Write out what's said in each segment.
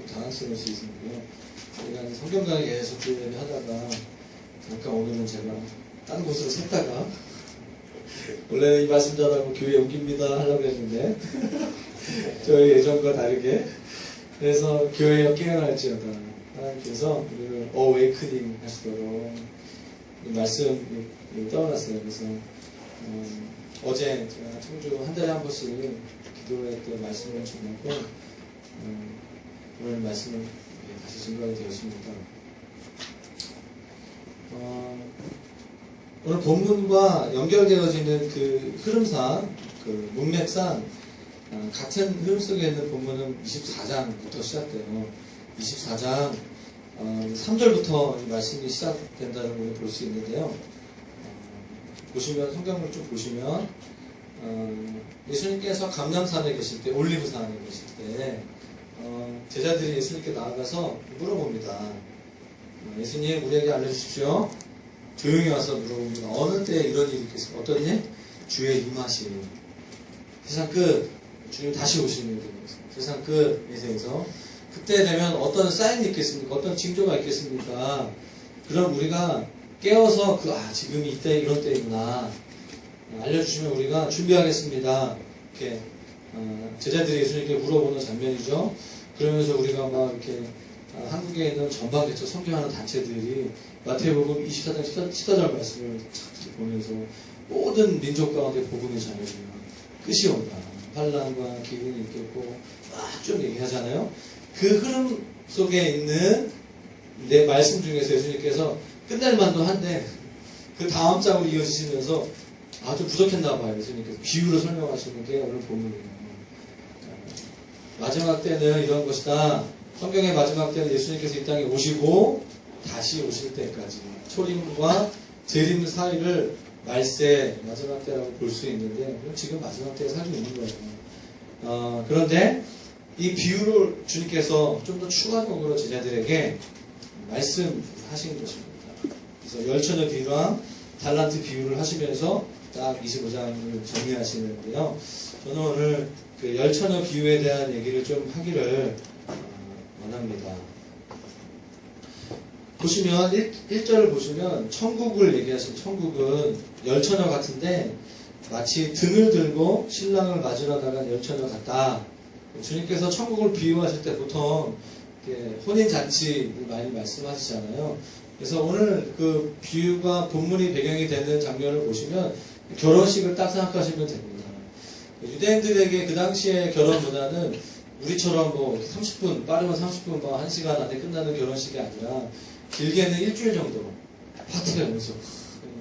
당황스러울 수 있는데요. 제가 성경 강의 계속 교회를 하다가 잠깐 오늘은 제가 다른 곳으로 샜다가 원래는 이 말씀 전하고 교회 옮깁니다 하려고 했는데 저희 예전과 다르게 그래서 교회에 깨어날지어다 하나님께서 우리를 어웨이크닝 하시도록 이 말씀 떠올랐어요. 그래서 어제 제가 청주 한 달에 한 번씩 기도회 때 말씀을 전하고 오늘 말씀을 다시 증거하게 되었습니다. 오늘 본문과 연결되어지는 그 흐름상, 그 문맥상 같은 흐름 속에 있는 본문은 24장부터 시작돼요. 24장 3절부터 이 말씀이 시작된다는 걸 볼 수 있는데요. 보시면 성경을 좀 보시면 예수님께서 감람산에 계실 때, 올리브산에 계실 때 제자들이 예수님께 나아가서 물어봅니다. 예수님, 우리에게 알려주십시오. 조용히 와서 물어봅니다. 어느 때에 이런 일이 있겠습니까? 어떤 일? 주의 임하심. 세상 끝. 주님 다시 오시는 일이 있습니다. 세상 끝. 예수에서 그때 되면 어떤 사인이 있겠습니까? 어떤 징조가 있겠습니까? 그럼 우리가 깨어서 지금이 이때 이런 때이구나 알려주시면 우리가 준비하겠습니다. 이렇게 제자들이 예수님께 물어보는 장면이죠. 그러면서 우리가 막 이렇게 한국에 있는 전방개척 성경하는 단체들이 마태복음 24장 14절 말씀을 보면서 모든 민족 가운데 복음의 자녀들이 끝이 온다. 환난과 기근이 있겠고 막 좀 얘기하잖아요. 그 흐름 속에 있는 내 말씀 중에서 예수님께서 끝날 만도 한데 그 다음 장으로 이어지시면서 좀 부족했나 봐요. 예수님께서 비유로 설명하시는 게 오늘 본문이에요. 마지막 때는 이런 것이다. 성경의 마지막 때는 예수님께서 이 땅에 오시고 다시 오실 때까지 초림과 재림 사이를 말세 마지막 때라고 볼 수 있는데 지금 마지막 때에 살고 있는 거예요. 그런데 이 비유를 주님께서 좀 더 추가적으로 제자들에게 말씀하신 것입니다. 그래서 열처녀 비유랑 달란트 비유를 하시면서 딱 25장을 정리하시는데요. 저는 오늘 그 열처녀 비유에 대한 얘기를 좀 하기를 원합니다. 보시면 1절을 보시면 천국을 얘기하시면 천국은 열처녀 같은데 마치 등을 들고 신랑을 맞으러 나간 열처녀 같다. 주님께서 천국을 비유하실 때 보통 혼인잔치를 많이 말씀하시잖아요. 그래서 오늘 그 비유가 본문이 배경이 되는 장면을 보시면 결혼식을 딱 생각하시면 됩니다. 유대인들에게 그 당시에 결혼 문화는 우리처럼 30분, 빠르면 30분, 1시간 안에 끝나는 결혼식이 아니라 길게는 일주일 정도 파티가 연속.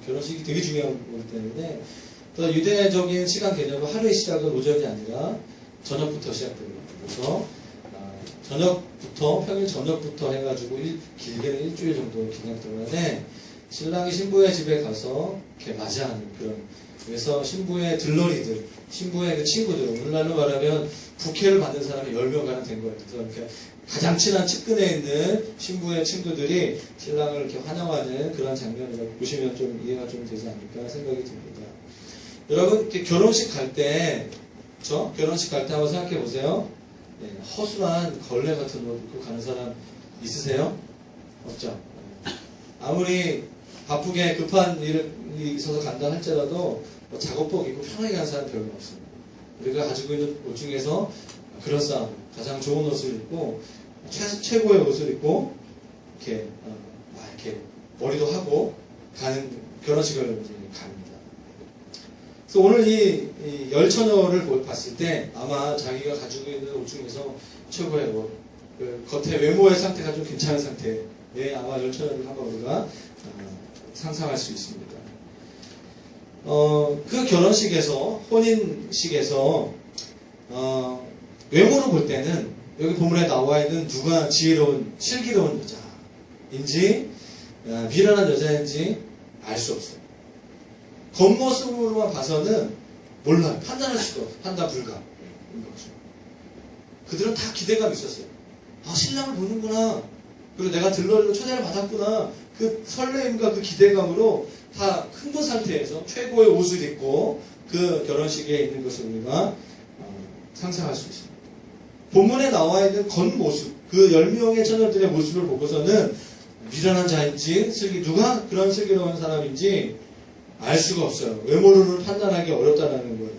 결혼식이 되게 중요한 거기 때문에 또 유대적인 시간 개념은 하루의 시작은 오전이 아니라 저녁부터 시작됩니다. 그래서 저녁부터, 평일 저녁부터 해가지고 길게는 일주일 정도 기간 동안에 신랑이 신부의 집에 가서 이렇게 맞이하는 그런, 그래서 신부의 들러리들, 신부의 그 친구들, 오늘날로 말하면 부케를 받는 사람이 10명 가량 된 거예요. 그래서 이렇게 가장 친한 측근에 있는 신부의 친구들이 신랑을 이렇게 환영하는 그런 장면을 보시면 좀 이해가 좀 되지 않을까 생각이 듭니다. 여러분, 결혼식 갈 때, 그렇죠? 결혼식 갈 때 한번 생각해 보세요. 네, 허술한 걸레 같은 옷 입고 가는 사람 있으세요? 없죠? 아무리 바쁘게 급한 일이 있어서 간다 할지라도 작업복 입고 편하게 가는 사람 별로 없습니다. 우리가 가지고 있는 옷 중에서 그럴싸한 가장 좋은 옷을 입고 최고의 옷을 입고 이렇게 머리도 하고 가는 결혼식을 갑니다. 그래서 오늘 이 열처녀를 봤을 때 아마 자기가 가지고 있는 옷 중에서 최고의 옷, 그 겉에 외모의 상태가 좀 괜찮은 상태에 아마 열처녀를 한번 우리가 상상할 수 있습니다. 그 결혼식에서, 혼인식에서 외모로 볼 때는 여기 본문에 나와 있는 누가 지혜로운, 슬기로운 여자인지 미련한 여자인지 알 수 없어요. 겉모습으로만 봐서는 몰라요. 판단할 수도 없어요. 판단 불가. 그들은 다 기대감이 있었어요. 신랑을 보는구나. 그리고 내가 들러리로 초대를 받았구나. 그 설레임과 그 기대감으로 다 흥분 상태에서 최고의 옷을 입고 그 결혼식에 있는 것을 우리가 상상할 수 있습니다. 본문에 나와 있는 겉모습, 그 10명의 처녀들의 모습을 보고서는 미련한 자인지 누가 그런 슬기로운 사람인지 알 수가 없어요. 외모를 판단하기 어렵다는 거예요.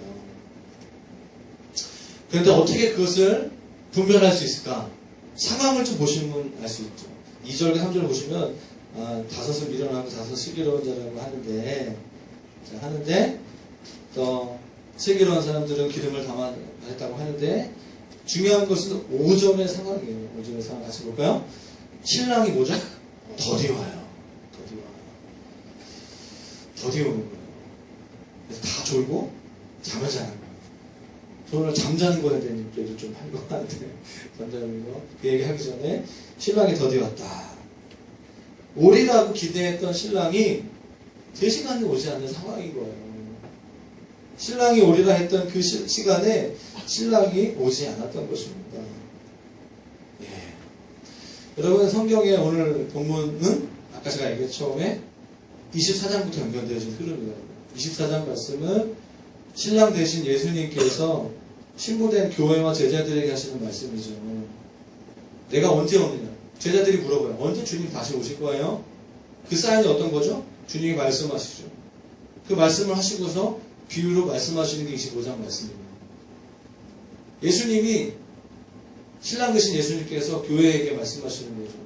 그런데 어떻게 그것을 분별할 수 있을까? 상황을 좀 보시면 알 수 있죠. 2절과 3절을 보시면 다섯은 미련하고 다섯은 슬기로운 자라고 하는데 또 슬기로운 사람들은 기름을 담아냈다고 하는데 중요한 것은 5점의 상황이에요. 5점의 상황 같이 볼까요? 신랑이 뭐죠? 더디와요. 더디오는 거예요. 그래서 다 졸고 잠을 자는 거예요. 저는 잠자는 거에 대한 얘기를 좀 한 것 같은데 잠자는 거. 그 얘기 하기 전에 신랑이 더디왔다. 오리라고 기대했던 신랑이 제 시간이 오지 않는 상황인 거예요. 신랑이 오리라 했던 그 시간에 신랑이 오지 않았던 것입니다. 예. 여러분 성경의 오늘 본문은 아까 제가 얘기했 처음에 24장부터 연결되어진 흐름이에요. 24장 말씀은 신랑 대신 예수님께서 신부된 교회와 제자들에게 하시는 말씀이죠. 내가 언제 오느냐? 제자들이 물어봐요. 언제 주님 다시 오실 거예요? 그 사인이 어떤 거죠? 주님이 말씀하시죠. 그 말씀을 하시고서 비유로 말씀하시는 게 25장 말씀입니다. 예수님이 신랑 되신 예수님께서 교회에게 말씀하시는 거죠.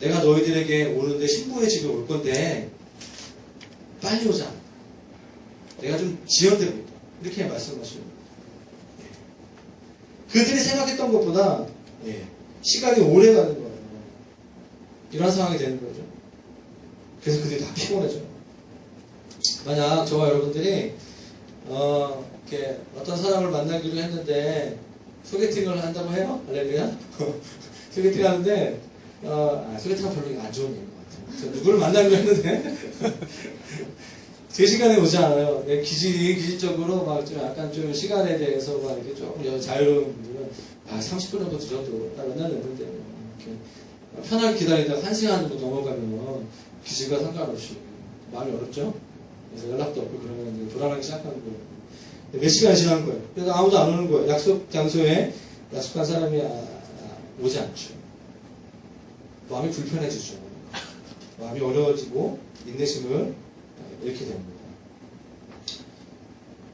내가 너희들에게 오는데 신부의 집에 올 건데 빨리 오자. 내가 좀 지연되고 있다. 이렇게 말씀하시는 거예요. 그들이 생각했던 것보다 시간이 오래 가는 거예요. 이런 상황이 되는 거죠. 그래서 그들이 다 피곤해져요. 만약 저와 여러분들이 이렇게 어떤 사람을 만나기로 했는데 소개팅을 한다고 해요? 할렐루야? 소개팅 하는데 소개팅은 별로 안 좋은 일인 것 같아요. 누구를 만나기로 했는데 제 시간에 오지 않아요. 내 기질적으로 막 좀 약간 좀 시간에 대해서 막 이렇게 조금 자유로운 분들은 30분 정도 늦어도 맨날 했는데 이렇게 편하게 기다리다가 1시간 정도 넘어가면 기질과 상관없이 마음이 어렵죠? 그래서 연락도 없고 그러면 이제 불안하기 시작하는 거예요. 몇 시간 지난 거예요. 그래서 아무도 안 오는 거예요. 약속 장소에 약속한 사람이 오지 않죠. 마음이 불편해지죠. 마음이 어려워지고 인내심을 잃게 됩니다.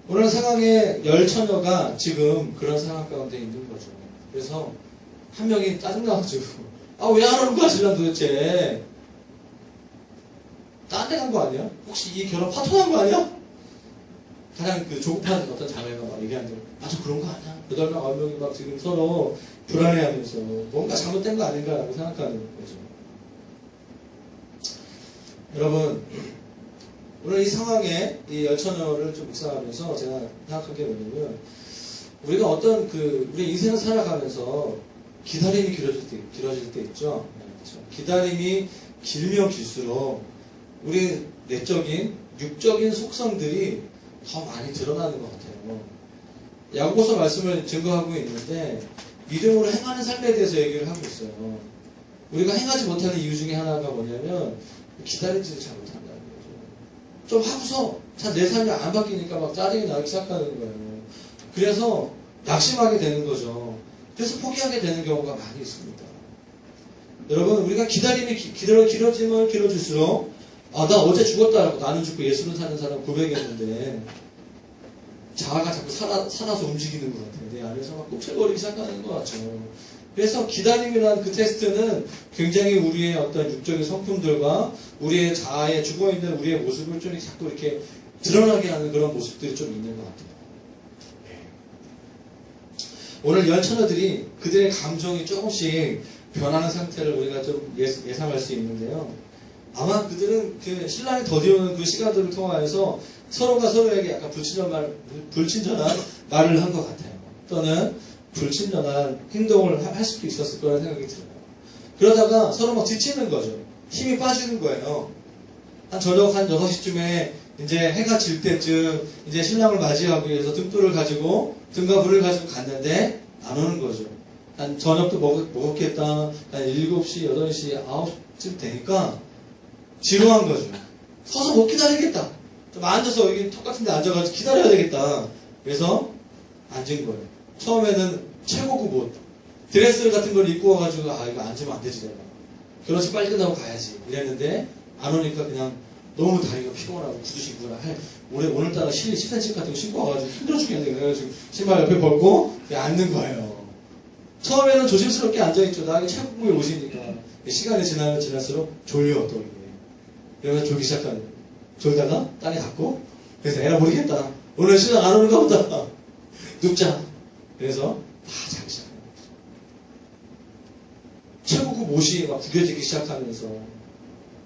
오늘 상황에 10처녀가 지금 그런 상황 가운데 있는 거죠. 그래서 한 명이 짜증나가지고 왜 안 오는 거야 신랑 도대체? 딴 데 간 거 아니야? 혹시 이 결혼 파토난 거 아니야? 가장 그 조급한 어떤 자매가 막 얘기하는데 저 그런 거 아니야? 8명 막 지금 서로 불안해하면서 뭔가 잘못된 거 아닌가라고 생각하는 거죠. 여러분 오늘 이 상황에 이 10처녀를 좀 묵상하면서 제가 생각한 게 뭐냐면 우리가 어떤 우리 인생을 살아가면서 기다림이 길어질 때 있죠. 그렇죠? 기다림이 길면 길수록 우리 내적인 육적인 속성들이 더 많이 드러나는 것 같아요. 야고보서 말씀을 증거하고 있는데 믿음으로 행하는 삶에 대해서 얘기를 하고 있어요. 우리가 행하지 못하는 이유 중에 하나가 뭐냐면 기다리지를 잘 못한다는 거죠. 좀 하고서 내 삶이 안 바뀌니까 막 짜증이 나기 시작하는 거예요. 그래서 낙심하게 되는 거죠. 그래서 포기하게 되는 경우가 많이 있습니다. 여러분 우리가 기다림이 길어지면 길어질수록 나 어제 죽었다라고 나는 죽고 예수는 사는 사람 고백했는데 자아가 자꾸 살아서 움직이는 것 같아요. 내 안에서 막 꿈틀거리기 시작하는 것 같죠. 그래서 기다림이라는 그 테스트는 굉장히 우리의 어떤 육적인 성품들과 우리의 자아에 죽어있는 우리의 모습을 좀 자꾸 이렇게 드러나게 하는 그런 모습들이 좀 있는 것 같아요. 오늘 10처녀들이 그들의 감정이 조금씩 변하는 상태를 우리가 좀 예상할 수 있는데요. 아마 그들은 그 신랑이 더디오는 그 시간들을 통하여서 서로가 서로에게 약간 불친절한 말을 한 것 같아요. 또는 불친절한 행동을 할 수도 있었을 거라는 생각이 들어요. 그러다가 서로 막 지치는 거죠. 힘이 빠지는 거예요. 한 저녁 한 6시쯤에 이제 해가 질 때쯤 이제 신랑을 맞이하기 위해서 등불을 가지고 등과 불을 가지고 갔는데 안 오는 거죠. 한 저녁도 먹었겠다. 한 7시, 8시, 9시쯤 되니까 지루한 거죠. 서서 못 기다리겠다. 좀 앉아서 여기 턱 같은 데 앉아가지고 기다려야 되겠다. 그래서 앉은 거예요. 처음에는 최고급 옷, 드레스 같은 걸 입고 와가지고 아 이거 앉으면 안 되지 내가 결혼식 빨리 끝나고 가야지 이랬는데 안 오니까 그냥 너무 다리가 피곤하고 구두 신고라 오늘따라 10cm 같은 거 신고 와가지고 힘들어 죽겠네 그래가지고 신발 옆에 벌고 앉는 거예요. 처음에는 조심스럽게 앉아있죠. 나중에 최고의 옷이니까 시간이 지나면 지날수록 졸려 또 이게 그러면 졸기 시작하는 졸다가 땅에 닿고 그래서 에라 모르겠다 오늘 신랑 안 오는가 보다 눕자 그래서 다 자기 시작해요. 최고급 옷이 막 구겨지기 시작하면서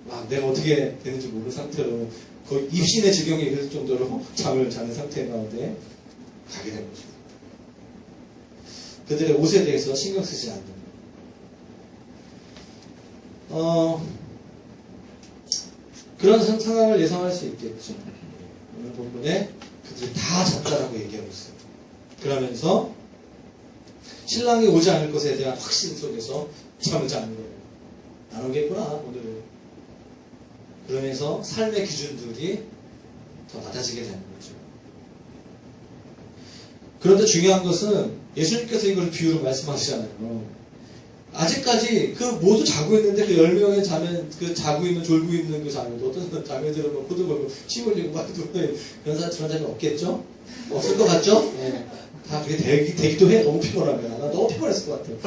막 내가 어떻게 되는지 모르는 상태로 거의 입신의 지경에 이를 정도로 잠을 자는 상태 가운데 가게 된 거죠. 그들의 옷에 대해서 신경 쓰지 않는 그런 상황을 예상할 수 있겠죠. 오늘 본문에 그들이 다 잤다라고 얘기하고 있어요. 그러면서 신랑이 오지 않을 것에 대한 확신 속에서 잠을 자는 거예요. 안 오겠구나 오늘은. 그러면서 삶의 기준들이 더 낮아지게 되는 거죠. 그런데 중요한 것은 예수님께서 이걸 비유로 말씀하시잖아요. 아직까지 그 모두 자고 있는데 그 10명의 자매, 그 자고 있는, 졸고 있는 그 자매도 어떤 자매들은 뭐 코드 걸고 침 흘리고 막 그런 자매 없겠죠? 없을 것 같죠? 네. 다 그게 되기도 해. 너무 피곤하면. 나 너무 피곤했을 것 같아요.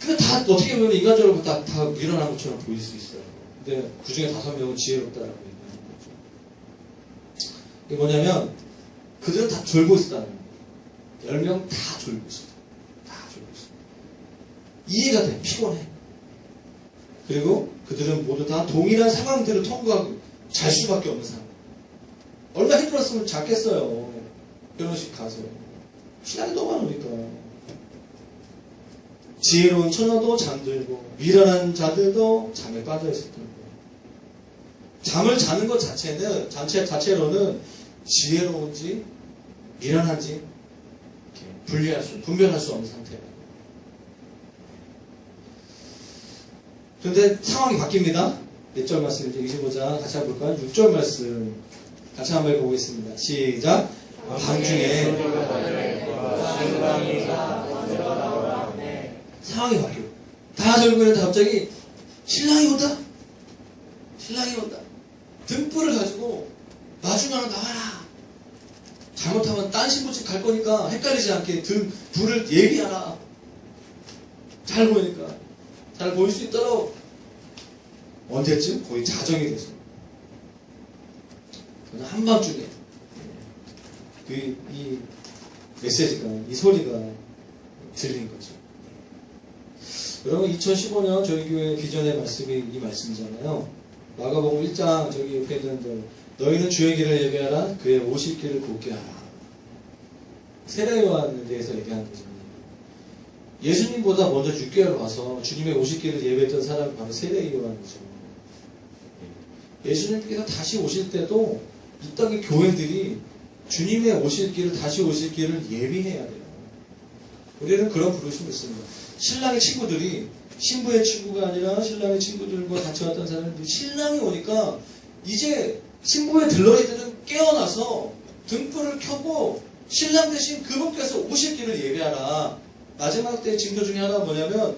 근데 다 어떻게 보면 인간적으로 다 일어난 것처럼 보일 수 있어요. 근데 그 중에 5명은 지혜롭다라고 얘기하는 거죠. 이게 뭐냐면 그들은 다 졸고 있었다는 거예요. 10명 다 졸고 있었다. 다 졸고 있었다. 이해가 돼. 피곤해. 그리고 그들은 모두 다 동일한 상황들을 통과하고 잘 수밖에 없는 상황. 얼마나 힘들었으면 잤겠어요. 결혼식 가서. 시간이 너무 많으니까. 지혜로운 처녀도 잠들고 미련한 자들도 잠에 빠져 있었던 거예요. 잠을 자는 것 자체로는 지혜로운지 미련한지 분별할 수 없는 상태예요. 그런데 상황이 바뀝니다. 몇 절 말씀인지 25장 같이 한번 볼까요? 6절 말씀 같이 한번 읽어보겠습니다. 시작. 밤중에 상황이 바뀌고 다 졸고 있는데 갑자기 신랑이 온다. 신랑이 온다. 등불을 가지고 마중나로 나와라. 잘못하면 딴 신부집 갈 거니까 헷갈리지 않게 불을 예비하라. 잘 보이니까 잘 보일 수 있도록 언제쯤 거의 자정이 됐어. 한밤중에 이 메시지가 이 소리가 들린 거죠. 여러분 2015년 저희 교회 비전의 말씀이 이 말씀이잖아요. 마가복음 1장 저기 옆에 있는데 너희는 주의 길을 예배하라 그의 오실 길을 곱게 하라. 세례 요한에 대해서 얘기하는 거죠. 예수님보다 먼저 6개월 와서 주님의 오실 길을 예배했던 사람이 바로 세례 요한이죠. 예수님께서 다시 오실 때도 이 땅의 교회들이 주님의 오실 길을 다시 오실 길을 예비해야 돼요. 우리는 그런 부르심이 있습니다. 신랑의 친구들이 신부의 친구가 아니라 신랑의 친구들과 같이 왔던 사람들이 신랑이 오니까 이제 신부의 들러리들은 깨어나서 등불을 켜고 신랑 대신 그분께서 오실 길을 예배하라. 마지막 때 징조 중에 하나가 뭐냐면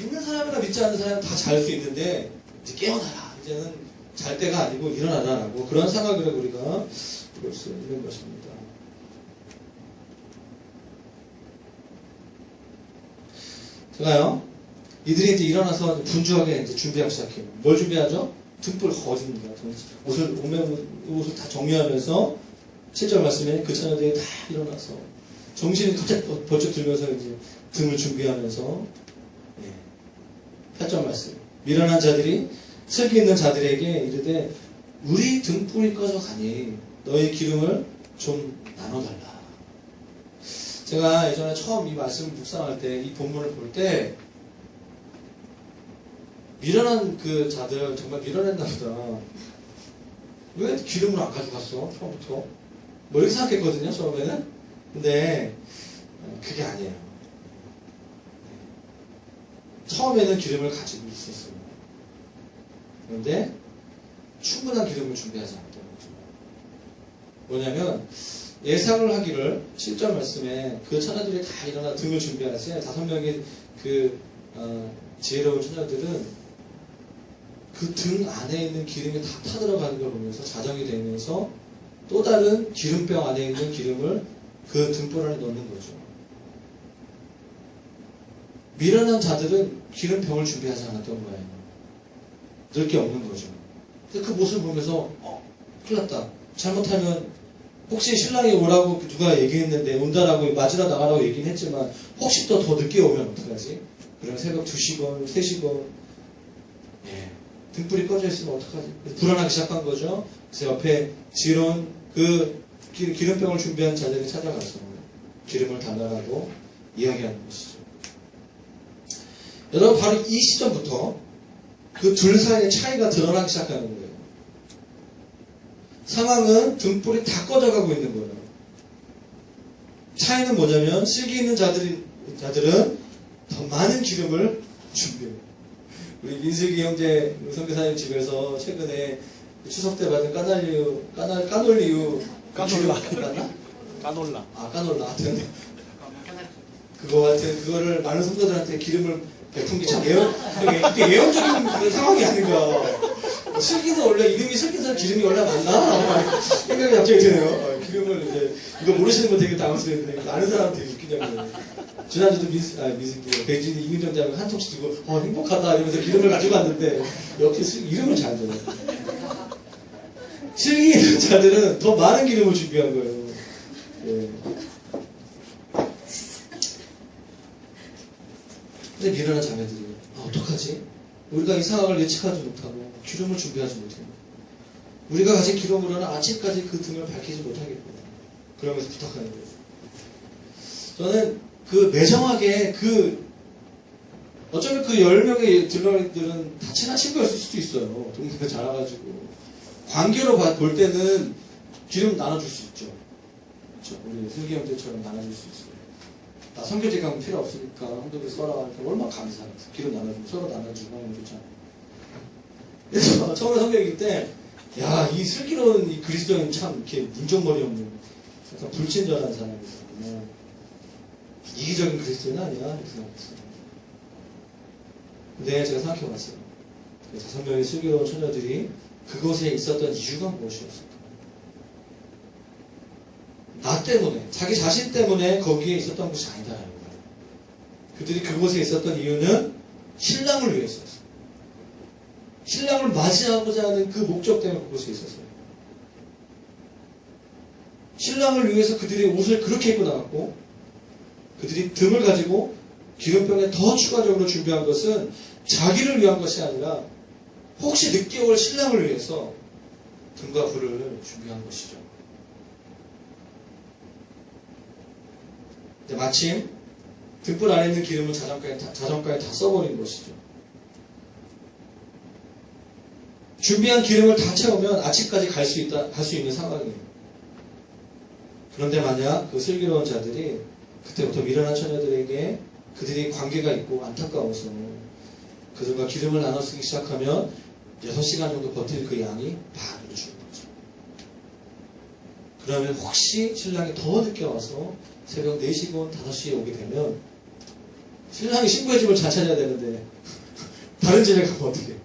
믿는 사람이나 믿지 않는 사람은 다 잘 수 있는데 이제 깨어나라. 이제는 잘 때가 아니고 일어나라라고 그런 생각을 우리가 볼 수 있는 것입니다. 제가요, 이들이 이제 일어나서 분주하게 이제 준비하기 시작해요. 뭘 준비하죠? 등불 거짓입니다. 옷을 다 정리하면서 7절 말씀에 그 처녀들이 다 일어나서 정신이 갑자기 번쩍 들면서 이제 등을 준비하면서 8절 말씀. 미련한 자들이 슬기 있는 자들에게 이르되 우리 등불이 꺼져 가니 너희 기름을 좀 나눠달라. 제가 예전에 처음 이 말씀을 묵상할 때 이 본문을 볼 때 미련한 그 자들 정말 미련했나 보다. 왜 기름을 안 가져갔어? 처음부터. 뭐 이렇게 생각했거든요, 처음에는. 근데 그게 아니에요. 처음에는 기름을 가지고 있었어요. 그런데 충분한 기름을 준비하지 않았던 거죠. 뭐냐면 예상을 하기를 7절 말씀에 그 처녀들이 다 일어나 등을 준비하세요. 5명의 그 지혜로운 처녀들은 그 등 안에 있는 기름이 다 타들어가는 걸 보면서 자정이 되면서 또 다른 기름병 안에 있는 기름을 그 등불 안에 넣는 거죠. 미련한 자들은 기름병을 준비하지 않았던 거예요. 넣을 게 없는 거죠. 근데 그 모습을 보면서 큰일 났다. 잘못하면 혹시 신랑이 오라고 누가 얘기했는데 온다라고 맞으러 나가라고 얘기는 했지만 혹시 또 더 늦게 오면 어떡하지? 그럼 새벽 2시건 3시건 등불이 꺼져 있으면 어떡하지? 불안하기 시작한 거죠. 그래서 옆에 지론 그 기름병을 준비한 자들이 찾아가서 기름을 달라고 이야기하는 것이죠. 여러분 바로 이 시점부터 그 둘 사이의 차이가 드러나기 시작하는 거예요. 상황은 등불이 다 꺼져가고 있는 거예요. 차이는 뭐냐면 실기 있는 자들은 더 많은 기름을 준비해요. 우리 민슬기 형제 선교사님 집에서 최근에 추석 때 받은 까놀리유 까놀라. 까놀라. 까놀라. 하여튼 그거를 많은 성도들한테 기름을 베푼 게 참 예언적인 그런 상황이 아닌가. 슬기는 원래 이름이 슬기서 기름이 원래 맞나? 생각이 갑자기 드네요. 기름을 이제 이거 모르시는 분 되게 당황스러운데 아는 사람은 되게 웃기냐고요. 지난주도 백진이 이민정 대학을 한 통씩 들고 행복하다 이러면서 기름을 가지고 왔는데 역시 이름을 잘 줘요. 슬기 있는 자들은 더 많은 기름을 준비한 거예요. 예. 근데 미련한 자매들이 어떡하지? 우리가 이 상황을 예측하지 못하고 기름을 준비하지 못해요. 우리가 가진 기름으로는 아침까지 그 등을 밝히지 못하겠구나. 그러면서 부탁하는 거예요. 저는 그 매정하게 어쩌면 그 10명의 들러리들은 다 친한 친구였을 수도 있어요. 동네가 자라가지고. 관계로 볼 때는 기름 나눠줄 수 있죠. 그렇죠? 우리 슬기 형제처럼 나눠줄 수 있어요. 나 선교제 가면 필요 없으니까 한두개 써라. 얼마나 감사해. 기름 나눠주고 서로 나눠주고 하면 좋잖아. 그래서 처음에 선교 읽을 때, 야, 이 슬기로운 이 그리스도인 참 이렇게 문정머리 없는 약간 불친절한 사람이구나. 이기적인 그리스도인 아니야? 이렇게 생각했어요. 근데 제가 생각해봤어요. 5명의 슬기로운 처녀들이 그곳에 있었던 이유가 무엇이었을까? 나 때문에, 자기 자신 때문에 거기에 있었던 것이 아니다라는 거예요. 그들이 그곳에 있었던 이유는 신랑을 위해서였어요. 신랑을 맞이하고자 하는 그 목적 때문에 그곳에 있었어요. 신랑을 위해서 그들이 옷을 그렇게 입고 나갔고, 그들이 등을 가지고 기름병에 더 추가적으로 준비한 것은 자기를 위한 것이 아니라 혹시 늦게 올 신랑을 위해서 등과 불을 준비한 것이죠. 마침 등불 안에 있는 기름을 자전거에 다 써버린 것이죠. 준비한 기름을 다 채우면 아침까지 갈 수 있는 상황이에요. 그런데 만약 그 슬기로운 자들이 그때부터 미련한 처녀들에게 그들이 관계가 있고 안타까워서 그들과 기름을 나눠 쓰기 시작하면 6시간 정도 버틸 그 양이 반으로 주는 거죠. 그러면 혹시 신랑이 더 늦게 와서 새벽 4시건 5시에 오게 되면 신랑이 신부의 집을 잘 찾아야 되는데 다른 집에 가면 어떻게 해요?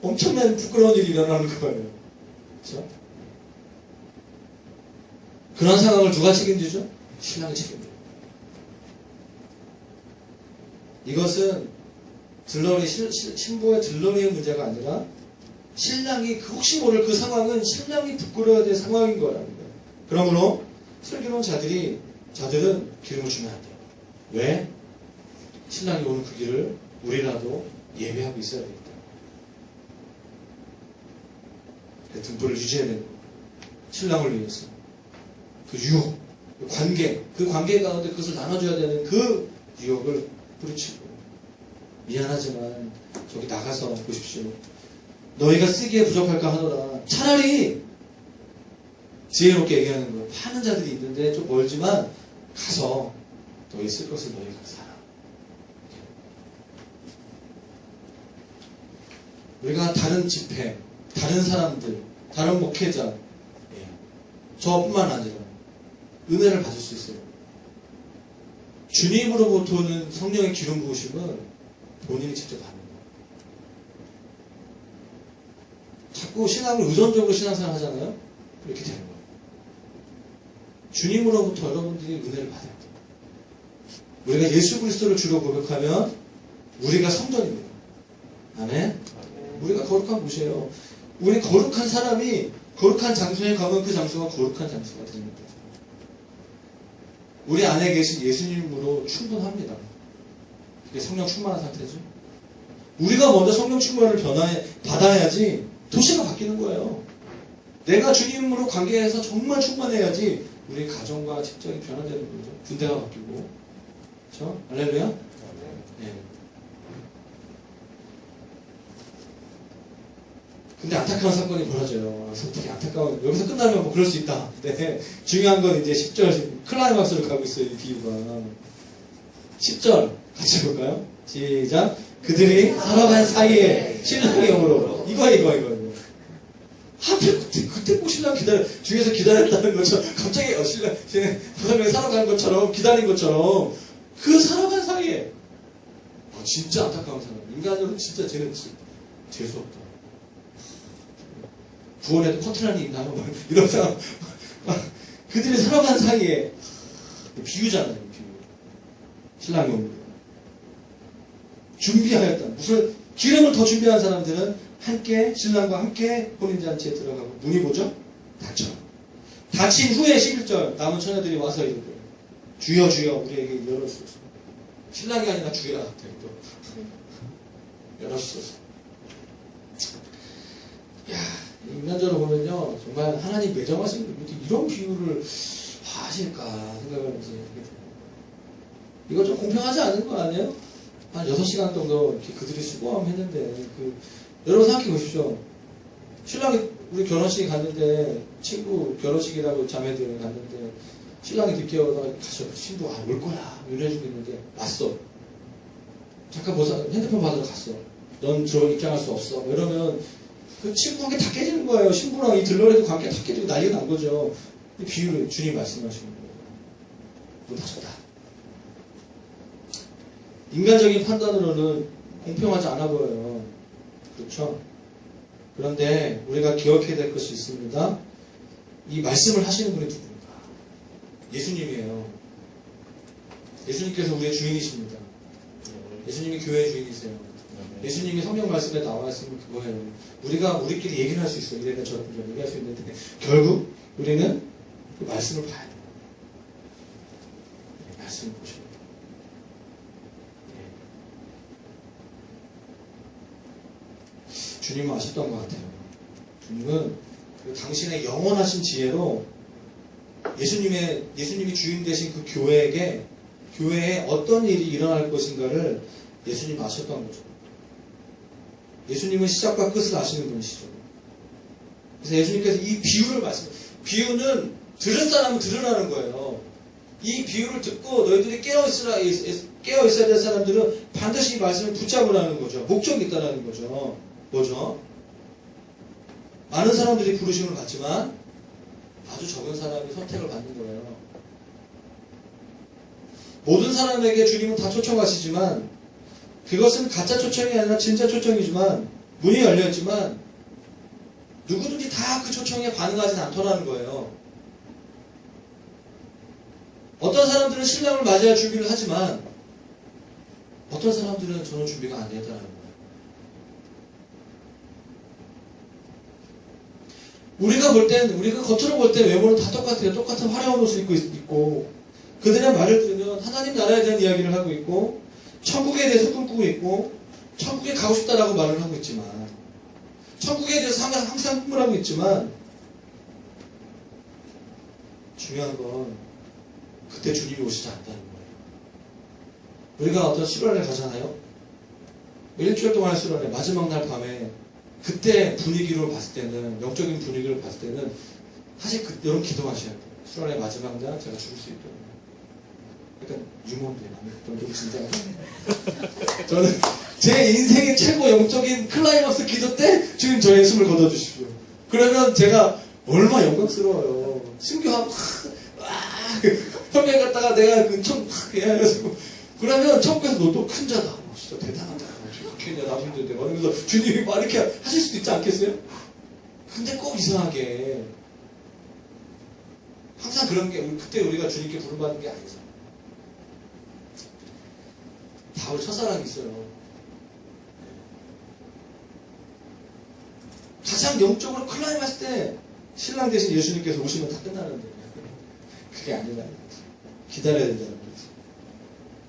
엄청난 부끄러운 일이 일어나는 거예요. 그렇죠? 그런 상황을 누가 책임지죠? 신랑이 책임져요. 이것은 신부의 들러리의 문제가 아니라 신랑이 혹시 모를 그 상황은 신랑이 부끄러워야 될 상황인 거라는 거예요. 그러므로 슬기로운 자들은 기름을 주면 안 돼요. 왜? 신랑이 오는 그 길을 우리라도 예배하고 있어야 되겠다. 등불을 유지해야 되는 거예요. 신랑을 위해서. 그 유혹, 그 관계 가운데 그것을 나눠줘야 되는 그 유혹을 뿌리치고 미안하지만 저기 나가서 보십시오. 너희가 쓰기에 부족할까 하노라. 차라리 지혜롭게 얘기하는 거예요. 파는 자들이 있는데 좀 멀지만 가서 너희 쓸 것을 너희가 사라. 우리가 다른 집회, 다른 사람들, 다른 목회자 저뿐만 아니라 은혜를 받을 수 있어요. 주님으로부터는 성령의 기름 부으심은 본인이 직접 받는 거예요. 자꾸 신앙을 의존적으로 신앙생활 하잖아요? 이렇게 되는 거예요. 주님으로부터 여러분들이 은혜를 받아야 돼요. 우리가 예수 그리스도를 주로 고백하면 우리가 성전입니다. 아멘? 우리가 거룩한 곳이에요. 우리 거룩한 사람이 거룩한 장소에 가면 그 장소가 거룩한 장소가 됩니다. 우리 안에 계신 예수님으로 충분합니다. 그게 성령 충만한 상태죠. 우리가 먼저 성령 충만을 받아야지 도시가 바뀌는 거예요. 내가 주님으로 관계해서 정말 충만해야지 우리 가정과 직장이 변화되는 거죠. 군대가 바뀌고. 그렇죠? 할렐루야? 네. 근데 안타까운 사건이 벌어져요. 되게 안타까운, 여기서 끝나면 뭐 그럴 수 있다. 근데 중요한 건 이제 10절, 클라이막스로 가고 있어요, 이 비유가. 10절, 같이 볼까요? 시작. 그들이 살아간 사이에 신랑의 영으로. 이거. 하필 그때 꼭 신랑 중에서 기다렸다는 것처럼, 갑자기 신랑, 다섯 명이 살아간 것처럼, 기다린 것처럼, 그 살아간 사이에. 진짜 안타까운 사람. 인간으로 진짜 쟤는 재수없다. 구원에도 커트라인이 있나요? 이런 상황. 그들이 살아간 사이에 비유잖아요. 비유. 신랑이 옵니다. 준비하였다. 무슨 기름을 더 준비한 사람들은 함께 신랑과 함께 혼인잔치에 들어가고 문이 뭐죠? 닫혀. 닫힌 후에 11절 남은 처녀들이 와서 이러고 주여 주여 우리에게 열어주소서. 신랑이 아니라 주야. 또 열어주소서. 야, 인간적으로 보면요, 정말 하나님 매정하신 분, 이런 비유를 하실까 생각을 이제 하게 돼요. 이거 좀 공평하지 않은 거 아니에요? 한 6시간 정도 이렇게 그들이 수고하면 했는데, 여러분 생각해 보십시오. 신랑이 우리 결혼식에 갔는데, 친구 결혼식이라고 자매들 갔는데, 신랑이 늦게 오다가 가서 신부 올 거야. 이래주고 있는데, 왔어. 잠깐 핸드폰 받으러 갔어. 넌 저 입장할 수 없어. 이러면, 그 친구 관계 다 깨지는 거예요. 신부랑 이 들러리도 관계 다 깨지고 난리가 난 거죠. 이 비유를 주님 말씀하시는 거예요. 문 닫혔다. 인간적인 판단으로는 공평하지 않아 보여요. 그렇죠? 그런데 우리가 기억해야 될 것이 있습니다. 이 말씀을 하시는 분이 누구인가? 예수님이에요. 예수님께서 우리의 주인이십니다. 예수님이 교회의 주인이세요. 예수님이 성경 말씀에 나와 있으면 그거예요. 우리가 우리끼리 얘기를 할 수 있어요. 이래가 저렇게 얘기할 수 있는데 결국 우리는 그 말씀을 봐야 돼요. 말씀을 보셔야 돼요. 주님은 아셨던 것 같아요. 주님은 그 당신의 영원하신 지혜로 예수님이 주인 되신 그 교회에 어떤 일이 일어날 것인가를 예수님 아셨던 거죠. 예수님은 시작과 끝을 아시는 분이시죠. 그래서 예수님께서 이 비유를 비유는 들은 사람은 들으라는 거예요. 이 비유를 듣고 너희들이 깨어있어야 될 사람들은 반드시 이 말씀을 붙잡으라는 거죠. 목적이 있다는 거죠. 뭐죠? 많은 사람들이 부르심을 받지만 아주 적은 사람이 선택을 받는 거예요. 모든 사람에게 주님은 다 초청하시지만 그것은 가짜 초청이 아니라 진짜 초청이지만 문이 열렸지만 누구든지 다 그 초청에 반응하진 않더라는 거예요. 어떤 사람들은 신랑을 맞이할 준비를 하지만 어떤 사람들은 저는 준비가 안 됐다는 거예요. 우리가 겉으로 볼 때 외모는 다 똑같아요. 똑같은 화려한 옷을 입고 있고 그들의 말을 들으면 하나님 나라에 대한 이야기를 하고 있고 천국에 대해서 꿈꾸고 있고 천국에 가고 싶다라고 말을 하고 있지만 천국에 대해서 항상 꿈을 하고 있지만 중요한 건 그때 주님이 오시지 않다는 거예요. 우리가 어떤 수련회 가잖아요. 일주일 동안의 수련회 마지막 날 밤에 그때 분위기로 봤을 때는 영적인 분위기를 봤을 때는 사실 여러분 기도하셔야 돼요. 수련회 마지막 날 제가 죽을 수 있도록. 약간 유머인데 나는 좀 진짜 저는 제 인생의 최고 영적인 클라이막스 기도 때 주님 저의 숨을 거둬주십시오. 그러면 제가 얼마나 영광스러워요. 순교하고 와 평양에 갔다가 내가 그 천국 해가지고 그러면 천국에서 너 또 큰 자다. 진짜 대단하다. 어떻게 했냐 나도 힘든데. 그러면서 주님이 막 이렇게 하실 수도 있지 않겠어요? 근데 꼭 이상하게 항상 그런 게 그때 우리가 주님께 부름받는 게 아니죠. 다 우리 첫사랑이 있어요. 가장 영적으로 클라이마스 때 신랑 대신 예수님께서 오시면 다 끝나는데 그게 아니라는 거지. 기다려야 된다는 거지.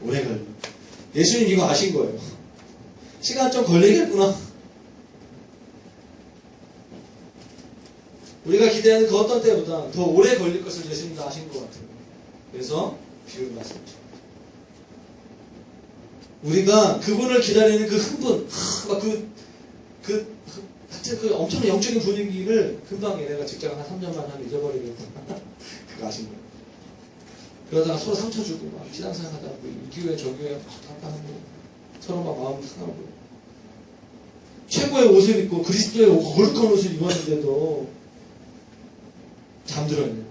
오래 걸려. 예수님 이거 아신 거예요. 시간 좀 걸리겠구나. 우리가 기대하는 그 어떤 때보다 더 오래 걸릴 것을 예수님도 아신 것 같아요. 그래서 비유를 말씀하십니다. 우리가 그분을 기다리는 그 흥분, 하여튼 그 엄청난 영적인 분위기를 금방 얘네가 직장 한 3년만 하면 잊어버리겠구나. 그거 아신 거예요. 그러다가 서로 상처 주고, 막 신앙생활 하다 보고, 이 교회, 저 교회 막 답답하고, 서로 막 마음 상하고. 최고의 옷을 입고 그리스도의 거룩한 옷을 입었는데도 잠들어있는.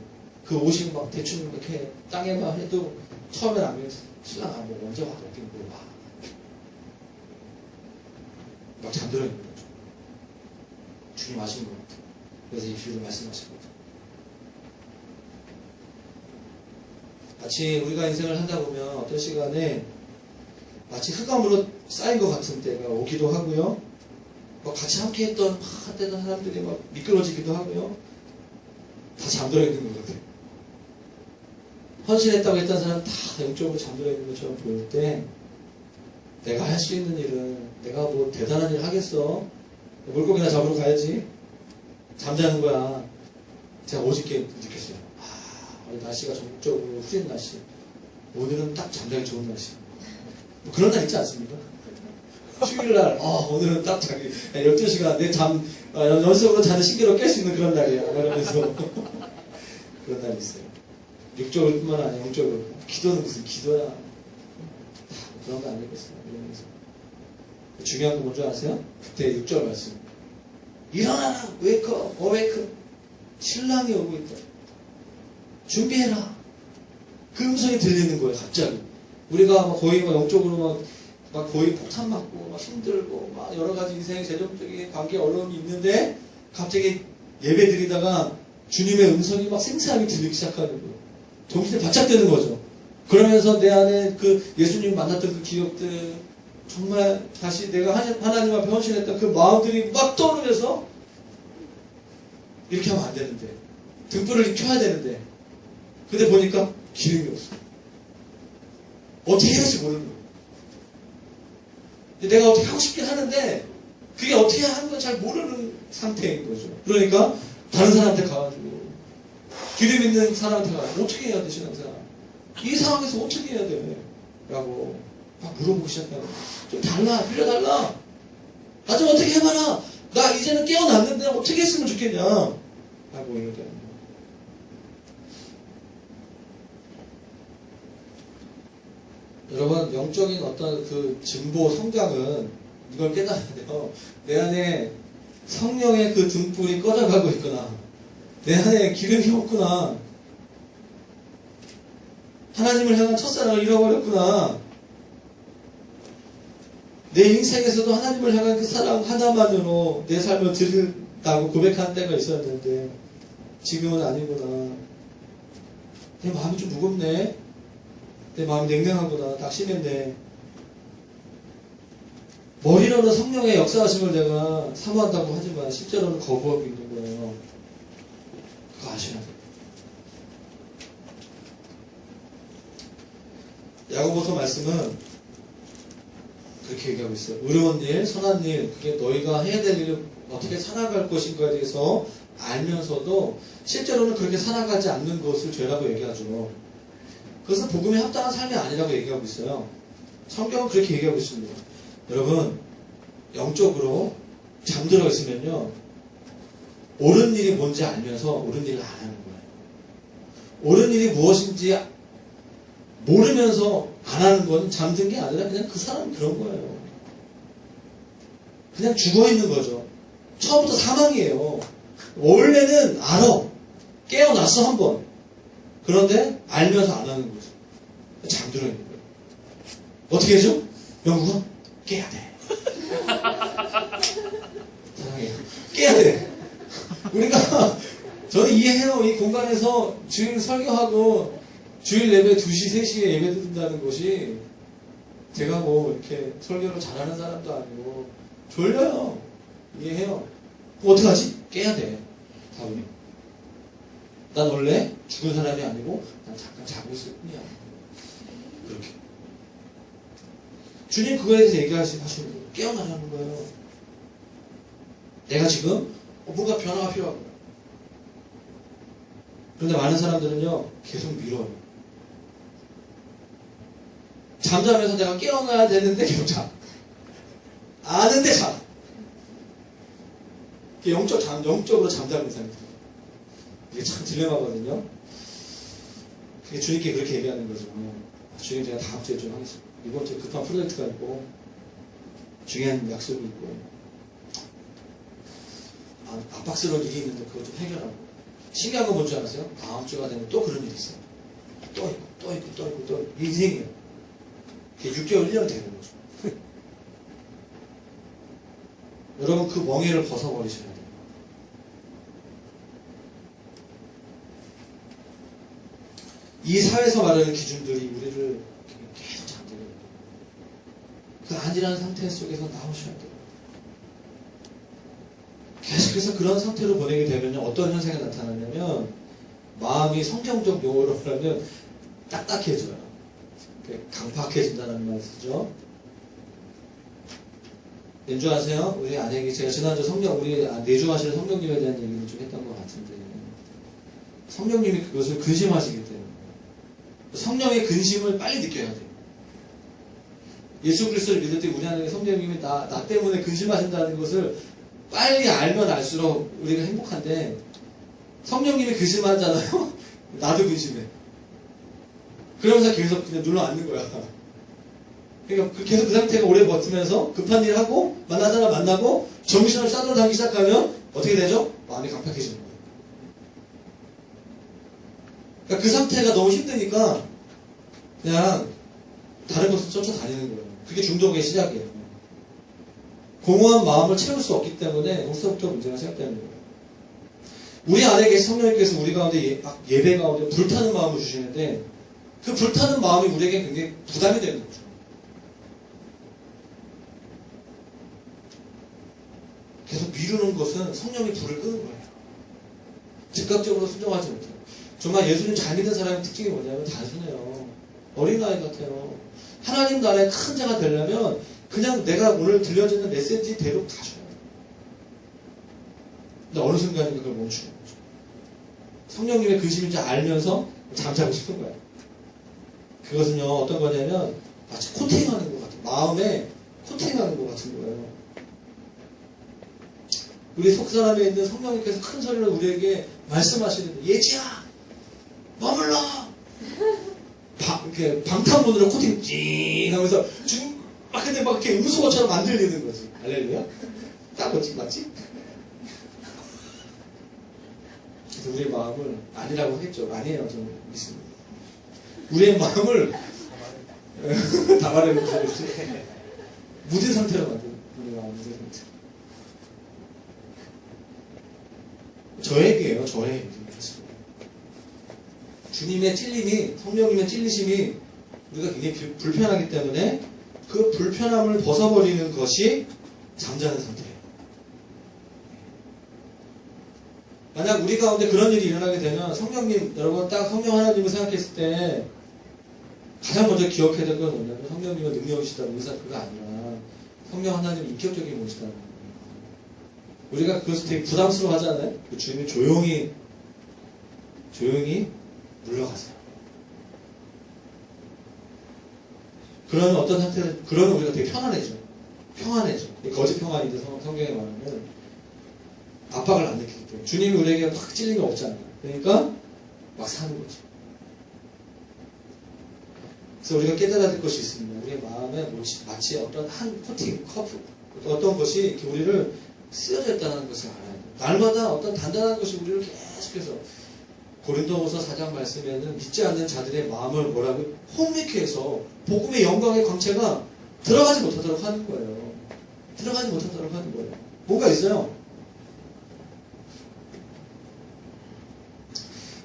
그 옷이 막 대충 이렇게 땅에만 해도 처음엔 안 그랬어. 신랑 안 보고 언제 와도 없긴 보고 막 잠들어있는 거죠. 주님 아신 것 같아요. 그래서 이 비유를 말씀하신 거죠. 마치 우리가 인생을 하다 보면 어떤 시간에 마치 흑암으로 쌓인 것 같은 때가 오기도 하고요. 같이 함께 했던 사람들이 막 미끄러지기도 하고요. 다 잠들어 있는 것 같아요. 헌신했다고 했던 사람 다 영적으로 잠들어 있는 것처럼 보일 때 내가 할 수 있는 일은 내가 뭐 대단한 일 하겠어. 물고기나 잡으러 가야지. 잠자는 거야. 제가 어저께 느꼈어요. 오늘 날씨가 전국적으로 흐린 날씨. 오늘은 딱 잠자기 좋은 날씨. 뭐 그런 날 있지 않습니까? 휴일날, 오늘은 딱 자기 12시간 내 연속으로 자는 신기로 깰 수 있는 그런 날이야. 그러면서 그런 날이 있어요. 육적으로 뿐만 아니라 영적으로. 기도는 무슨 기도야. 그런 거 아니겠어요. 이러면서. 중요한 건 뭔지 아세요? 그때 6절 말씀. 일어나라! 웨이크업! 어웨이크! 신랑이 오고 있다. 준비해라! 그 음성이 들리는 거예요, 갑자기. 우리가 거의 영적으로 막 거의 폭탄 맞고, 막 힘들고, 막 여러 가지 인생의 재정적인 관계 어려움이 있는데, 갑자기 예배 드리다가 주님의 음성이 막 생생하게 들리기 시작하는 거예요. 정신이 바짝 드는 거죠. 그러면서 내 안에 그 예수님 만났던 그 기억들, 정말 다시 내가 하나님 앞에 헌신했던 그 마음들이 막 떠오르면서, 이렇게 하면 안 되는데, 등불을 켜야 되는데, 근데 보니까 기름이 없어. 어떻게 해야 할지 모르는 거예요. 내가 어떻게 하고 싶긴 하는데 그게 어떻게 하는 건 잘 모르는 상태인 거죠. 그러니까 다른 사람한테 가가지고 기름 있는 사람한테 가가지고 어떻게 해야 돼 신앙생활? 이 상황에서 어떻게 해야 돼? 라고 막 물어보기 시작하는 거예요. 좀 달라, 빌려달라. 나 좀 어떻게 해봐라. 나 이제는 깨어났는데 어떻게 했으면 좋겠냐? 라고 얘기하는 거예요. 여러분, 영적인 어떤 그 진보 성장은 이걸 깨달아야 돼요. 내 안에 성령의 그 등불이 꺼져가고 있구나. 내 안에 기름이 없구나. 하나님을 향한 첫사랑을 잃어버렸구나. 내 인생에서도 하나님을 향한 그 사랑 하나만으로 내 삶을 드린다고 고백한 때가 있었는데 지금은 아니구나. 내 마음이 좀 무겁네. 내 마음이 냉랭하구나. 낙심했네. 머리로는 성령의 역사하심을 내가 사모한다고 하지만 실제로는 거부하고 있는 거예요. 그거 아셔야 돼요. 야고보서 말씀은 그렇게 얘기하고 있어요. 의로운 일, 선한 일, 그게 너희가 해야 될 일을 어떻게 살아갈 것인가에 대해서 알면서도 실제로는 그렇게 살아가지 않는 것을 죄라고 얘기하죠. 그것은 복음에 합당한 삶이 아니라고 얘기하고 있어요. 성경은 그렇게 얘기하고 있습니다. 여러분, 영적으로 잠들어 있으면요, 옳은 일이 뭔지 알면서 옳은 일을 안 하는 거예요. 옳은 일이 무엇인지 모르면서 안 하는 건 잠든 게 아니라 그냥 그 사람은 그런 거예요. 그냥 죽어 있는 거죠. 처음부터 사망이에요. 원래는 알아. 깨어났어, 한 번. 그런데 알면서 안 하는 거죠. 잠들어 있는 거예요. 어떻게 해줘? 영국은 깨야 돼. 사랑해요. 깨야 돼. 우리가 저는 이해해요. 이 공간에서 주일 설교하고 주일 예배 2시, 3시에 예배 드린다는 것이 제가 뭐 이렇게 설교를 잘하는 사람도 아니고 졸려요. 이해해요. 그럼 어떡하지? 깨야 돼. 다음에. 난 원래 죽은 사람이 아니고 난 잠깐 자고 있을 뿐이야. 그렇게. 주님 그거에 대해서 얘기하시는 거예요. 깨어나라는 거예요. 내가 지금 뭔가 변화가 필요한 거예요. 그런데 많은 사람들은요, 계속 미뤄요. 잠자면서 내가 깨어나야 되는데 계속 자. 아는데 자. 영적으로 잠자는 상태. 이게 참 딜레마거든요. 그게 주님께 그렇게 얘기하는 거죠. 주님 제가 다음 주에 좀 하겠습니다. 이번 주에 급한 프로젝트가 있고, 중요한 약속이 있고, 압박스러운 일이 있는데 그거 좀 해결하고. 신기한 건 뭔지 아세요? 다음 주가 되면 또 그런 일이 있어요. 또 있고. 이게 인생이에요. 그게 6개월, 1년이 되는 거죠. 여러분 그 멍해를 벗어버리셔야 돼요. 이 사회에서 말하는 기준들이 우리를 계속 잠들게 해요. 그 안일한 상태 속에서 나오셔야 돼요. 계속해서 그런 상태로 보내게 되면 어떤 현상이 나타나냐면 마음이 성경적 용어로 말하면 딱딱해져요. 강팍해진다는 말 쓰죠. 왠지 아세요? 우리 아내에게 제가 지난주 우리 내주하시는 성령님에 대한 얘기를 좀 했던 것 같은데 성령님이 그것을 근심하시기 때문에 성령의 근심을 빨리 느껴야 돼요. 예수 그리스도를 믿을 때 우리 안에 성령님이 나 때문에 근심하신다는 것을 빨리 알면 알수록 우리가 행복한데 성령님이 근심하잖아요. 나도 근심해. 그러면서 계속 그냥 눌러 앉는 거야. 그러니까 계속 그 상태가 오래 버티면서 급한 일 하고 만난 사람 만나고 정신을 싸돌아다니기 시작하면 어떻게 되죠? 마음이 강팍해지는 거예요. 그러니까 그 상태가 너무 힘드니까 그냥 다른 것을 쫓아다니는 거예요. 그게 중독의 시작이에요. 공허한 마음을 채울 수 없기 때문에 여기서부터 문제가 시작되는 거예요. 우리 안에 계신 성령님께서 우리 가운데 예배 가운데 불타는 마음을 주시는데 그 불타는 마음이 우리에게 굉장히 부담이 되는 거죠. 계속 미루는 것은 성령이 불을 끄는 거예요. 즉각적으로 순종하지 못해요. 정말 예수님 잘 믿는 사람의 특징이 뭐냐면 단순해요. 어린아이 같아요. 하나님 나라의 큰 자가 되려면 그냥 내가 오늘 들려지는 메시지대로 가셔요. 근데 어느 순간인가 그걸 멈추는 거죠. 성령님의 근심인지 알면서 잠자고 싶은 거예요. 그것은요, 어떤 거냐면 마치 코팅하는 것 같아요. 마음에 코팅하는 것 같은 거예요. 우리 속사람에 있는 성령님께서 큰 소리로 우리에게 말씀하시는데 예지야 머물러 이렇게 방탄문으로 코팅 찡 하면서 막 근데 막 이렇게 음소거처럼 만들리는 거지. 할렐루야? 딱 맞지? 그래서 우리의 마음을 아니라고 했죠. 아니에요. 저는 믿습니다. 우리의 마음을 다 말해보세요. 무딘 상태로 만드는 우리의 마음 무딘 상태. 저에게요. 저의 주님의 찔림이 성령님의 찔리심이 우리가 굉장히 불편하기 때문에 그 불편함을 벗어버리는 것이 잠자는 상태예요. 만약 우리 가운데 그런 일이 일어나게 되면 성령님, 여러분 딱 성령 하나님을 생각했을 때 가장 먼저 기억해야 될 건 뭐냐면 성령님의 능력이시다, 그가 아니라 성령 하나님의 인격적인 모습이라는 거예요. 우리가 그것을 되게 부담스러워 하잖아요. 그 주님이 조용히 물러가세요. 그러면 어떤 상태는, 그러면 우리가 되게 편안해져. 거짓 평안인데 성경에 말하면 압박을 안 느끼기 때문에. 주님이 우리에게 확 찔림이 없잖아요. 그러니까 막 사는 거죠. 그래서 우리가 깨달아야 될 것이 있습니다. 우리의 마음에 마치 어떤 한 코팅, 어떤 것이 이렇게 우리를 쓰여져 있다는 것을 알아야 돼요. 날마다 어떤 단단한 것이 우리를 계속해서 고린도후서 4장 말씀에는 믿지 않는 자들의 마음을 뭐라고 혼미케 해서 복음의 영광의 광채가 들어가지 못하도록 하는 거예요. 들어가지 못하도록 하는 거예요. 뭐가 있어요?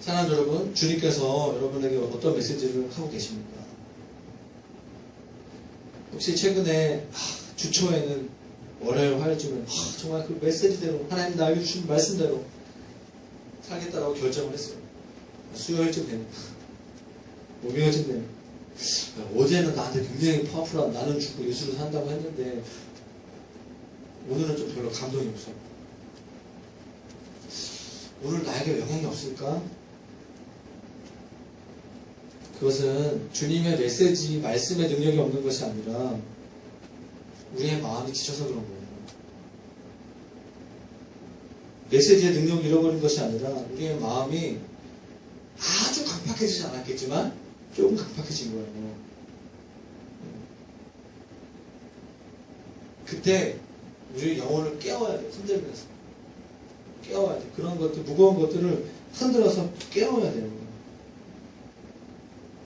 사랑하는 여러분, 주님께서 여러분에게 어떤 메시지를 하고 계십니까? 혹시 최근에 주 초에는 월요일, 화요일쯤에 정말 그 메시지대로 하나님 나에게 주신 말씀대로 살겠다라고 결정을 했어요. 수요일쯤 되면 목요일쯤 되면 어제는 나한테 굉장히 파워풀한 나는 죽고 예수를 산다고 했는데 오늘은 좀 별로 감동이 없어. 오늘 나에게 영향이 없을까? 그것은 주님의 메시지, 말씀의 능력이 없는 것이 아니라 우리의 마음이 지쳐서 그런 거예요. 메시지의 능력을 잃어버린 것이 아니라 우리의 마음이 아주 강팍해지지 않았겠지만 조금 강팍해진 거예요. 그때 우리 영혼을 깨워야 돼. 흔들면서 깨워야 돼. 그런 것들, 무거운 것들을 흔들어서 깨워야 되는 거예요.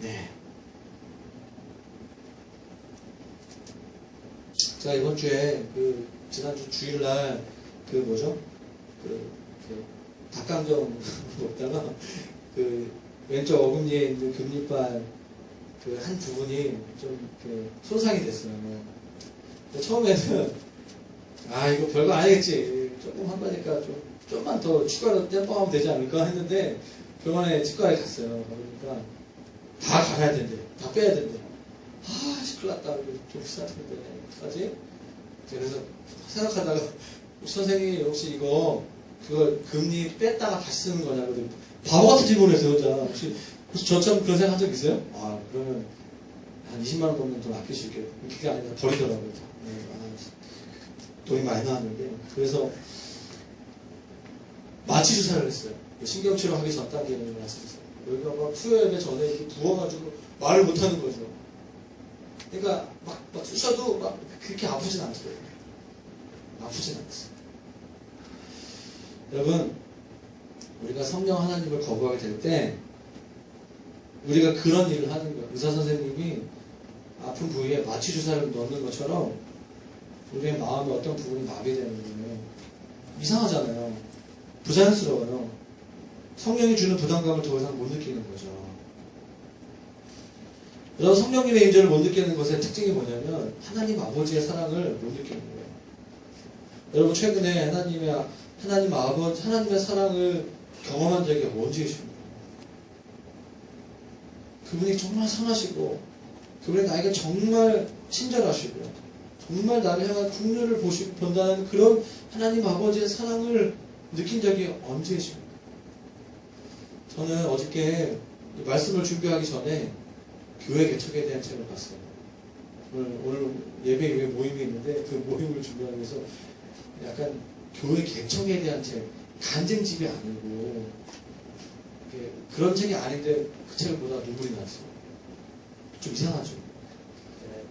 네. 제가 이번 주에 지난주 주일날 닭강정 먹다가 왼쪽 어금니에 있는 금리발 한 부분이 좀 손상이 됐어요. 처음에는 이거 별거 아니겠지. 조금 한 거니까 좀만 더 추가로 땜빵하면 되지 않을까 했는데 병원에 치과에 갔어요. 그러니까 다 갈아야 된대. 다 빼야 된대. 큰일 났다. 좀 비쌀 텐데. 어떡하지? 그래서 생각하다가 선생님이 혹시 그거 금리 뺐다가 다시 쓰는 거냐. 그러더니 바보 같은 질문을 했어요, 혼자. 혹시 저처럼 그런 생각 한 적 있어요? 그러면 한 20만원 정도 돈 아낄 수 있겠다. 그게 아니라 버리더라고요. 돈이 많이 나왔는데. 그래서 마취 주사를 했어요. 신경치료 하기 전 단계는 마취 주사. 여기가 막 투여협에 전에 이렇게 부어가지고 말을 못하는 거죠. 그러니까 막 쑤셔도 막 그렇게 아프진 않았어요. 아프진 않았어요. 여러분, 우리가 성령 하나님을 거부하게 될 때 우리가 그런 일을 하는 거예요. 의사 선생님이 아픈 부위에 마취 주사를 넣는 것처럼 우리의 마음의 어떤 부분이 마비되는 거예요. 이상하잖아요. 부자연스러워요. 성령이 주는 부담감을 더 이상 못 느끼는 거죠. 여러분, 성령님의 임재를 못 느끼는 것의 특징이 뭐냐면 하나님 아버지의 사랑을 못 느끼는 거예요. 여러분, 최근에 하나님의 사랑을 경험한 적이 언제 계십니까? 그분이 정말 선하시고 그분이 나에게 정말 친절하시고 정말 나를 향한 국률을 본다는 그런 하나님 아버지의 사랑을 느낀 적이 언제 계십니까? 저는 어저께 말씀을 준비하기 전에 교회 개척에 대한 책을 봤어요. 오늘 예배 이후에 모임이 있는데 그 모임을 준비하기 위해서 약간 교회 개척에 대한 책, 간증집이 아니고 그런 책이 아닌데 그 책을 보다 눈물이 났어요. 좀 이상하죠?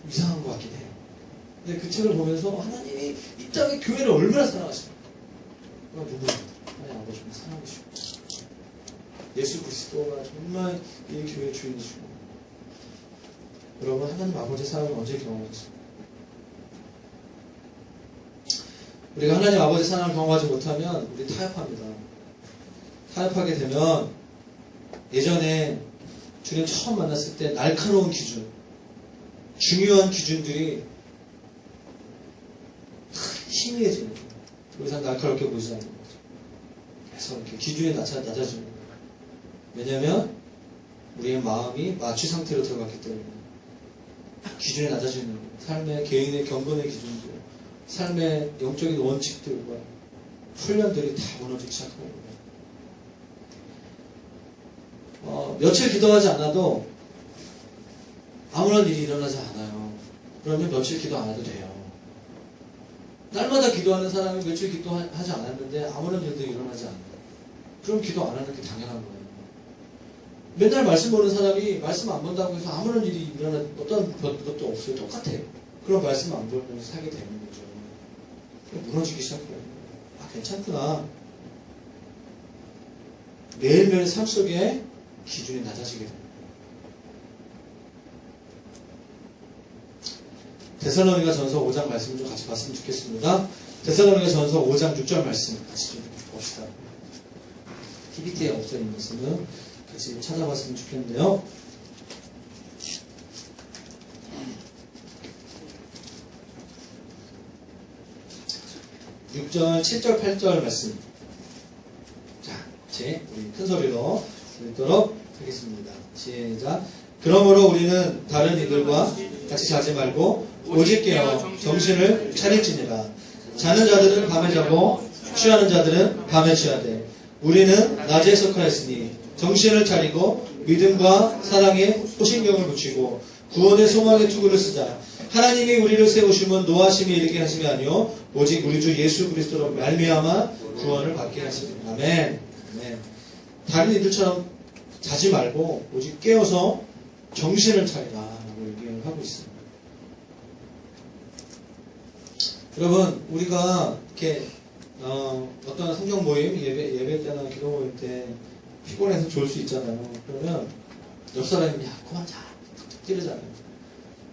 이상한 것 같긴 해요. 근데 그 책을 보면서 하나님이 이 땅의 교회를 얼마나 사랑하시나 눈물이 나요. 하나님 아버지 정말 사랑하시고 예수 그리스도가 정말 이 교회의 주인이시고 여러분, 하나님 아버지의 사랑을 언제 경험하셨습니까? 우리가 하나님 아버지의 사랑을 경험하지 못하면 우리 타협합니다. 타협하게 되면 예전에 주님 처음 만났을 때 날카로운 기준, 중요한 기준들이 희미해지는 거예요. 더 이상 날카롭게 보이지 않는 거죠. 그래서 이렇게 기준이 낮아지는 거예요. 왜냐하면 우리의 마음이 마취 상태로 들어갔기 때문에 기준이 낮아지는 거예요. 삶의 개인의 경건의 기준들, 삶의 영적인 원칙들과 훈련들이 다 무너지기 시작하는 거예요. 며칠 기도하지 않아도 아무런 일이 일어나지 않아요. 그러면 며칠 기도 안 해도 돼요. 날마다 기도하는 사람이 며칠 기도하지 않았는데 아무런 일도 일어나지 않아요. 그럼 기도 안 하는 게 당연한 거예요. 맨날 말씀 보는 사람이 말씀 안 본다고 해서 아무런 일이 일어나는 어떤 것도 없어요. 똑같아요. 그럼 말씀 안 보면서 살게 되는 거죠. 무너지기 시작해요. 괜찮구나. 매일매일 삶 속에 기준이 낮아지게 됩니다. 데살로니가 전서 5장 말씀 좀 같이 봤으면 좋겠습니다. 데살로니가 전서 5장 6절 말씀 같이 좀 봅시다. PPT에 없어 있는 말씀은 같이 찾아봤으면 좋겠는데요. 6절, 7절, 8절 말씀. 자, 우리 큰 소리로 읽도록 하겠습니다. 시작. 그러므로 우리는 다른 이들과 같이 자지 말고 오직 깨어 정신을 차릴지니라. 자는 자들은 밤에 자고 취하는 자들은 밤에 취하되 우리는 낮에 속하였으니 정신을 차리고 믿음과 사랑에 호신경을 붙이고 구원의 소망의 투구를 쓰자. 하나님이 우리를 세우심은 노하심이 이르게 하심이 아니요 오직 우리 주 예수 그리스도로 말미암아 구원을 받게 하십니다. 아멘. 아멘. 다른 이들처럼 자지 말고 오직 깨어서 정신을 차리라 라고 얘기를 하고 있습니다. 여러분, 우리가 이렇게 어떤 성경 모임, 예배 때나 기도 모임 때 피곤해서 졸 수 있잖아요. 그러면 옆 사람이 야 그만 자 찌르잖아요.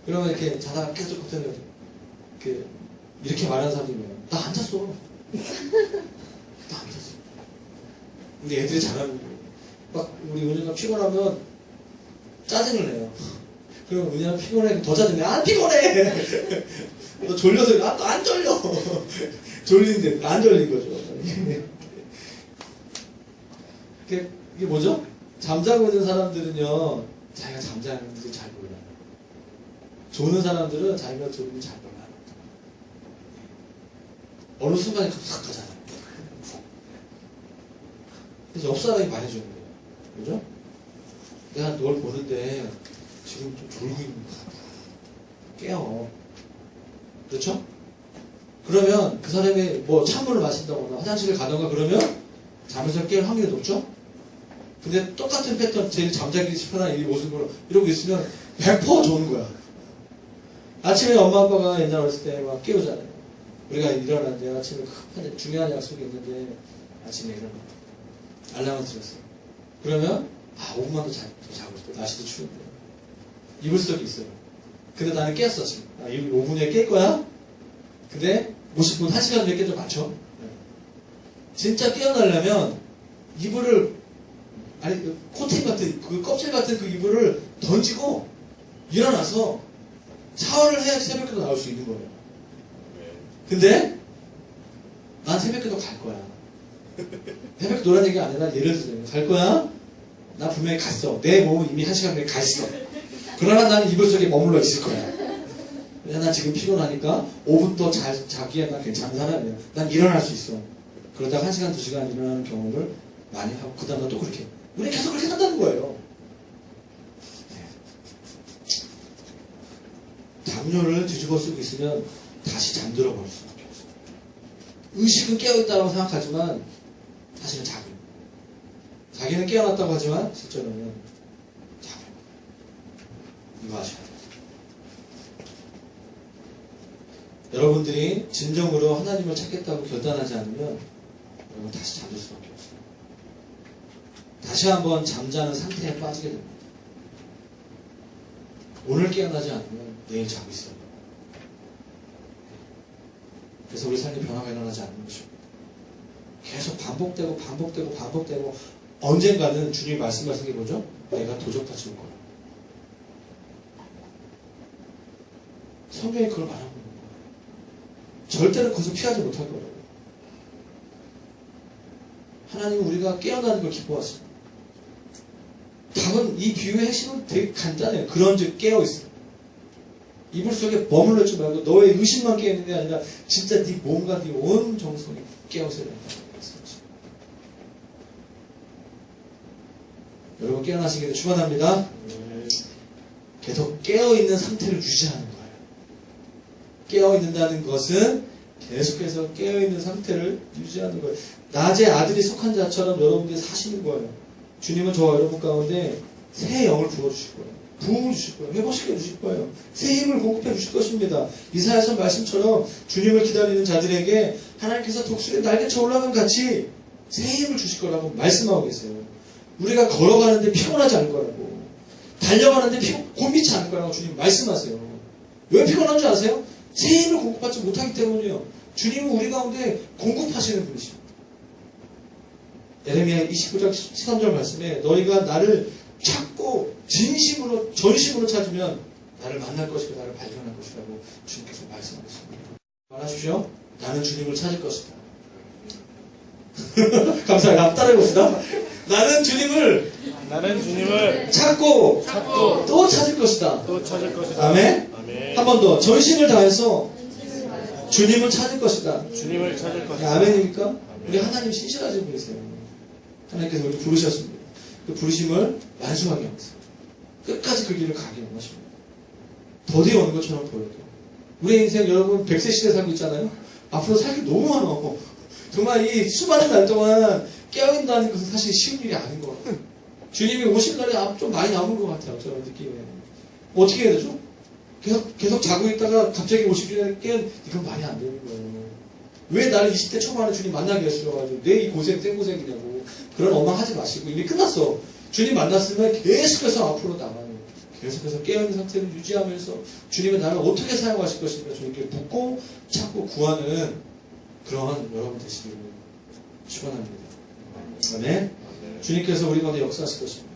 그러면 이렇게 자다가 계속 갑자기 이렇게 말하는 사람들이 뭐예요? 나 안 잤어. 나 안 잤어. 우리 애들이 잘하는 거예요. 막 우리 은혜가 피곤하면 짜증을 내요. 그럼 은혜가 피곤해 더 짜증내. 안 피곤해. 너 졸려서 너 안 졸려. 졸리는데 안 졸린 거죠. 이게 뭐죠? 잠자고 있는 사람들은요 자기가 잠자는지 잘 몰라요. 조는 사람들은 자기가 졸는지 잘 몰라요. 어느 순간에 싹 가잖아요. 그래서 옆 사람이 말해주는 거예요. 그죠? 내가 널 보는데 지금 좀 졸고 있는 것 같아. 깨어. 그렇죠? 그러면 그 사람이 뭐 찬물을 마신다거나 화장실을 가던가 그러면 잠에서 깰 확률이 높죠? 근데 똑같은 패턴, 제일 잠자기 편한 이 모습으로 이러고 있으면 100% 좋은 거야. 아침에 엄마 아빠가 옛날 어렸을 때 막 깨우잖아요. 우리가 일어났는데 아침에 급한 중요한 약속이 있는데 아침에 일어나. 알람을 틀었어. 그러면 5분만 더 자고 싶어. 날씨도 추운데. 이불 속에 있어요. 근데 나는 깼어 지금. 5분에 깰 거야? 근데 50분, 1시간 뒤에 깨져 맞춰? 진짜 깨어나려면 이불을 코팅 같은 그 껍질 같은 그 이불을 던지고 일어나서 샤워를 해야지 새벽에도 나올 수 있는 거예요. 근데 난 새벽에도 갈 거야. 새벽에 노란 얘기가 아니라 예를 들자면 갈 거야? 나 분명히 갔어. 내 몸은 이미 1시간 전에 가 있어. 그러나 나는 이불 속에 머물러 있을 거야. 왜냐면 난 지금 피곤하니까 5분 더 자기야 난 괜찮은 사람이야. 난 일어날 수 있어. 그러다가 1시간, 2시간 일어나는 경험을 많이 하고 그 다음날 또 그렇게. 우리 계속 그렇게 산다는 거예요. 담요를 뒤집어 쓰고 있으면 다시 잠들어 버릴 수밖에 없어요. 의식은 깨어있다고 생각하지만 사실은 자고 자기는 깨어났다고 하지만 실제로는 자고 이거 아셔야 돼요. 여러분들이 진정으로 하나님을 찾겠다고 결단하지 않으면 여러분 다시 잠들 수밖에 없어요. 다시 한번 잠자는 상태에 빠지게 됩니다. 오늘 깨어나지 않으면 내일 자고 있어요. 그래서 우리 삶의 변화가 일어나지 않는 것이죠. 계속 반복되고 언젠가는 주님이 말씀하신 게 뭐죠? 내가 도적같이 올 거야. 성경이 그걸 말하고 있는 거예요. 절대로 거기서 피하지 못할 거예요. 하나님은 우리가 깨어나는 걸 기뻐하십니다. 답은 이 비유의 핵심은 되게 간단해요. 그런즉 깨어있어. 이불 속에 머물러 있지 말고 너의 의심만 깨어있는 게 아니라 진짜 네 몸과 네 온 정성이 깨어있어야 된다는 말씀이죠. 여러분 깨어나시기를 축원합니다. 계속 깨어있는 상태를 유지하는 거예요. 깨어있는다는 것은 계속해서 깨어있는 상태를 유지하는 거예요. 낮에 아들이 속한 자처럼 여러분들이 사시는 거예요. 주님은 저와 여러분 가운데 새 영을 부어주실 거예요. 부흥을 주실 거예요. 회복시켜 주실 거예요. 새 힘을 공급해 주실 것입니다. 이사야서 말씀처럼 주님을 기다리는 자들에게 하나님께서 독수리 날개쳐 올라간 같이 새 힘을 주실 거라고 말씀하고 계세요. 우리가 걸어가는데 피곤하지 않을 거라고, 달려가는데 곤비치 않을 거라고 주님 말씀하세요. 왜 피곤한 줄 아세요? 새 힘을 공급받지 못하기 때문이요. 주님은 우리 가운데 공급하시는 분이십니다. 예레미야 29장 13절 말씀에 너희가 나를 찾고 진심으로 전심으로 찾으면 나를 만날 것이고 나를 발견할 것이라고 주님께서 말씀하셨습니다. 말하십시오. 나는 주님을 찾을 것이다. 감사합니다. 한번 따라해봅시다. 나는 주님을 찾고 또 찾을 것이다. 아멘. 한 번 더. 전심을 다해서 주님을 찾을 것이다. 아멘입니까? 우리 하나님 신실하신 분이세요. 하나님께서 우리 부르셨습니다. 그 부르심을 완수하게 하면서 끝까지 그 길을 가게 원하십니다. 더디 오는 것처럼 보여도 우리 인생 여러분 100세 시대 살고 있잖아요. 앞으로 살 게 너무 많아. 정말 이 수많은 날 동안 깨어있다는 것은 사실 쉬운 일이 아닌 것 같아요. 주님이 오실 날이 좀 많이 남은 것 같아요. 저는 느낌에. 어떻게 해야 되죠? 계속 자고 있다가 갑자기 50주년에 깨는 이건 말이 안 되는 거예요. 왜 나를 20대 초반에 주님 만나게 하시려가지고 내 이 고생 생고생이냐고 그런 원망하지 마시고 이미 끝났어. 주님 만났으면 계속해서 앞으로 나가요. 계속해서 깨어있는 상태를 유지하면서 주님은 나를 어떻게 사용하실 것인가 주님께 묻고 찾고 구하는 그러한 여러분 되시기를 축원합니다. 아멘. 주님께서 우리 가운데 역사하실 것입니다.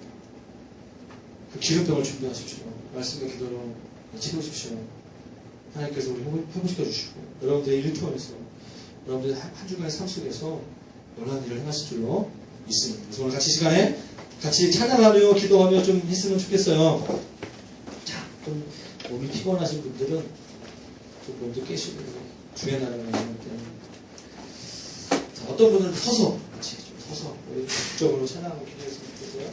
그 기름병을 준비하십시오. 말씀과 기도로 채우십시오. 하나님께서 우리 회복시켜 주시고 여러분들의 일터에서 여러분들의 한 주간의 삶 속에서 놀라운 일을 행하실 줄로 믿습니다. 그래서 오늘 같이 시간에 같이 찬양하며 기도하며 좀 했으면 좋겠어요. 자, 좀 몸이 피곤하신 분들은 좀 몸도 깨시고 주의 나라가 있는 때문에 자, 어떤 분은 서서 같이 좀 서서 우리 적극적으로 찬양하고 기도했으면 좋겠어요.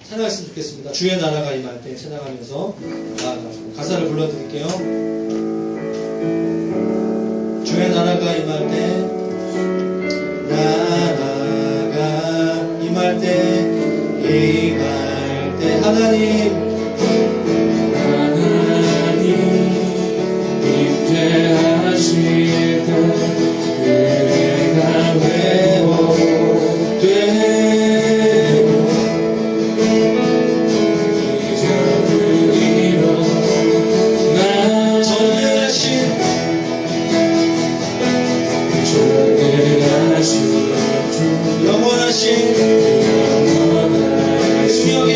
찬양했으면 좋겠습니다. 주의 나라가 임할 때 찬양하면서 가사를 불러드릴게요. 주의 나라가 임할 때 나라가 임할 때 하나님 임재하실 때 은혜가 회복되고 이적을 일어나 전능하신 영원하신 능력에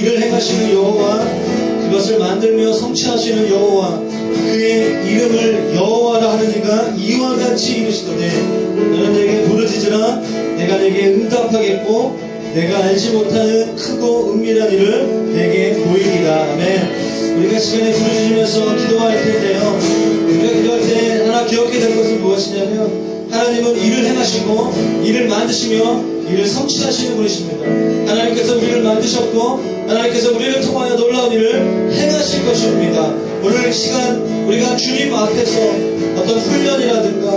일을 행하시는 여호와, 그것을 만들며 성취하시는 여호와, 그의 이름을 여호와라 하는 이가 이와 같이 이르시더니 너는 내게 부르짖으라 내가 내게 응답하겠고 내가 알지 못하는 크고 은밀한 일을 내게 보이리라. 아멘. 우리가 시간에 부르짖으면서 기도할 텐데요, 우리가 기도할 때 하나 기억해야 될 것은 무엇이냐면, 하나님은 일을 행하시고 일을 만드시며 일을 성취하시는 분이십니다. 하나님께서 우리를 만드셨고 하나님께서 우리를 통하여 놀라운 일을 행하실 것입니다. 오늘 시간 우리가 주님 앞에서 어떤 훈련이라든가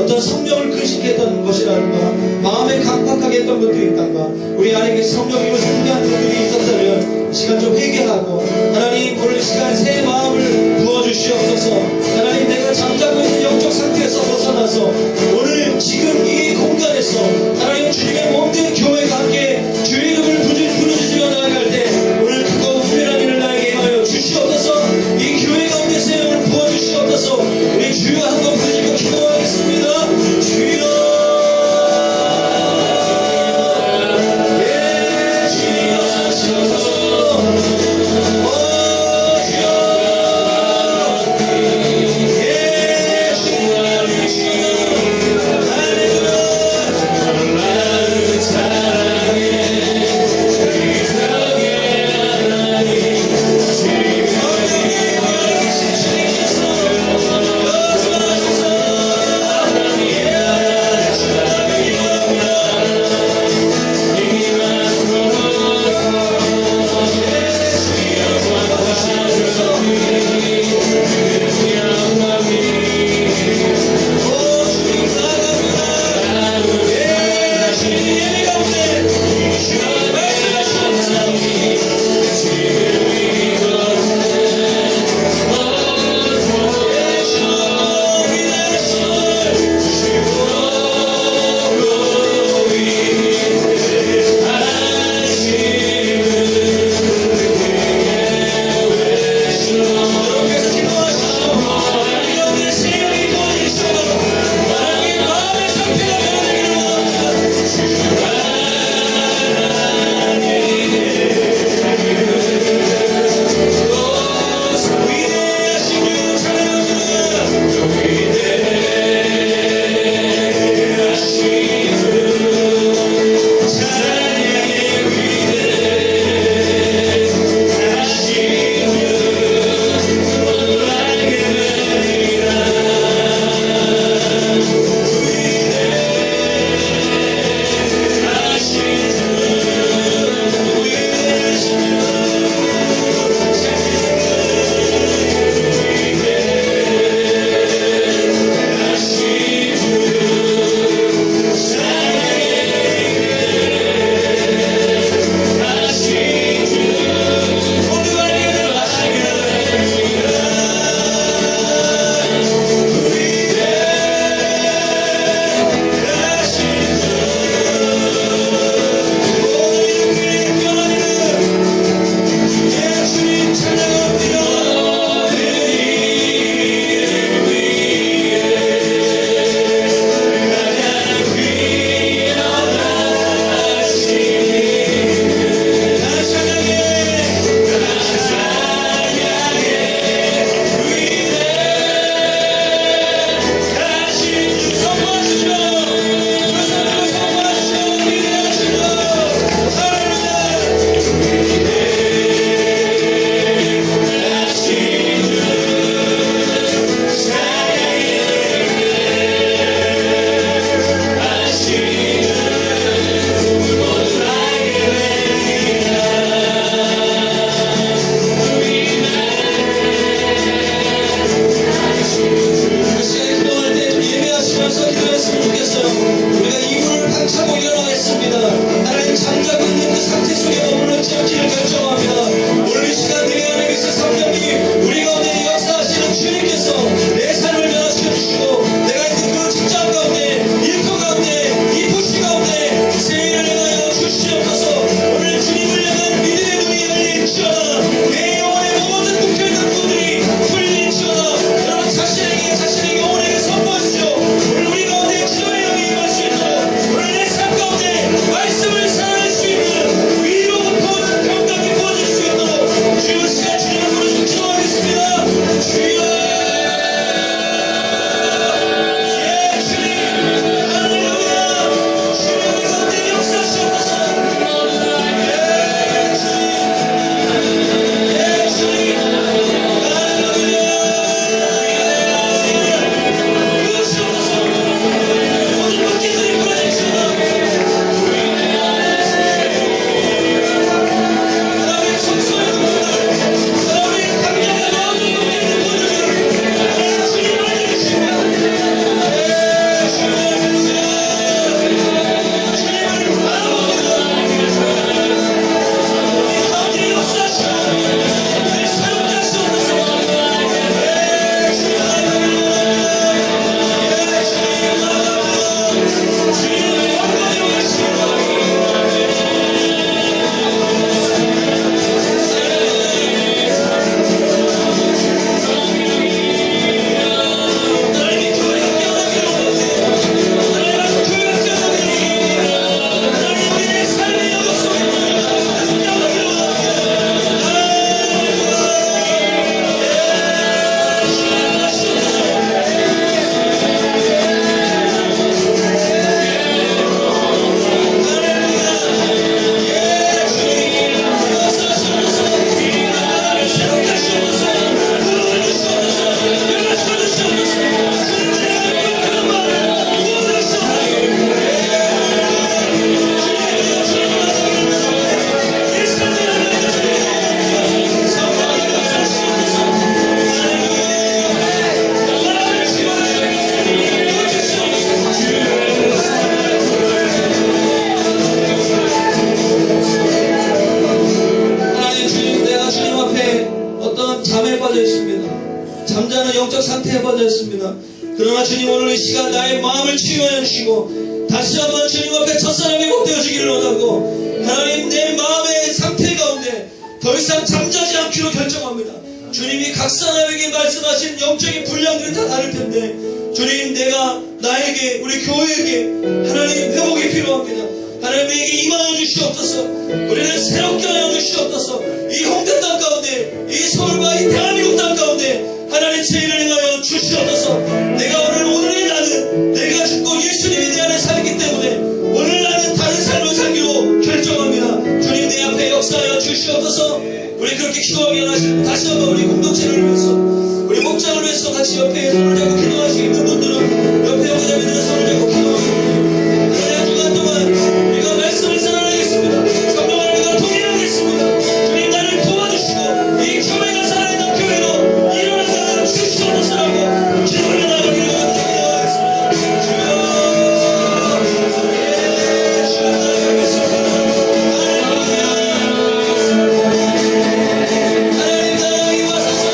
어떤 성령을 근식했던 것이라든가 마음에 강팍하게 했던 것들이 있단가, 우리 안에 성령님을 상대한 분들이 있었다면 이 시간 좀 회개하고, 하나님 오늘 시간 새 마음을 부어주시옵소서. 하나님 내가 잠자고 있는 영적 상태에서 벗어나서 오늘 지금 이 공간에서 하나님 주님의 몸된 교회가 함께 주의 이름을 부르짖으며 나아갈 때 오늘 크고 은밀한 일을 나에게 임하여 주시옵소서. 이 교회 가운데 새 영을 부어주시옵소서. 우리 주여 한번 부르짖고 기도하겠습니다. 주여, 예, 주여 하시옵소서. 빠져 있습니다. 잠자는 영적 상태에 빠져 있습니다. 그러나 주님 오늘 이 시간 나의 마음을 치유하여 주시고 다시 한번 주님 앞에 첫사랑이 복되어지기를 원하고 하나님 내 마음의 상태 가운데 더 이상 잠자지 않기로 결정합니다. 주님이 각 사람에게 말씀하신 영적인 분량들이 다 다를 텐데 주님 내가 나에게 우리 교회에게 하나님 회복이 필요합니다. 하나님에게 임하여 주시옵소서. 우리를 새롭게 하여 주시옵소서. 이 홍대 땅 가운데 이 서울과 이 대한민국 땅 가운데 하나님 제일을 행하여 주시옵소서. 내가 오늘 나는 내가 죽고 예수님이 내 안에 살기 때문에 오늘 나는 다른 삶을 살기로 결정합니다. 주님 내 앞에 역사하여 주시옵소서. 우리 그렇게 기도하게 하시고 다시 한번 우리 공동체를 위해서 우리 목장을 위해서 같이 옆에 손을 잡고 기도하시는 분들은 옆에 오고 자매들은 손을 잡고 기도하시고 한 주간 동안 우리가 말씀을 전하겠습니다. 성령을 우리가 동의하겠습니다. 주님 나를 도와주시고 이 교회가 살아있는 교회로 일어나게 주시옵소서라고 기도를 나누기를 기도하겠습니다. 주여 기도하겠습니다. 하나님 나라에 와소서.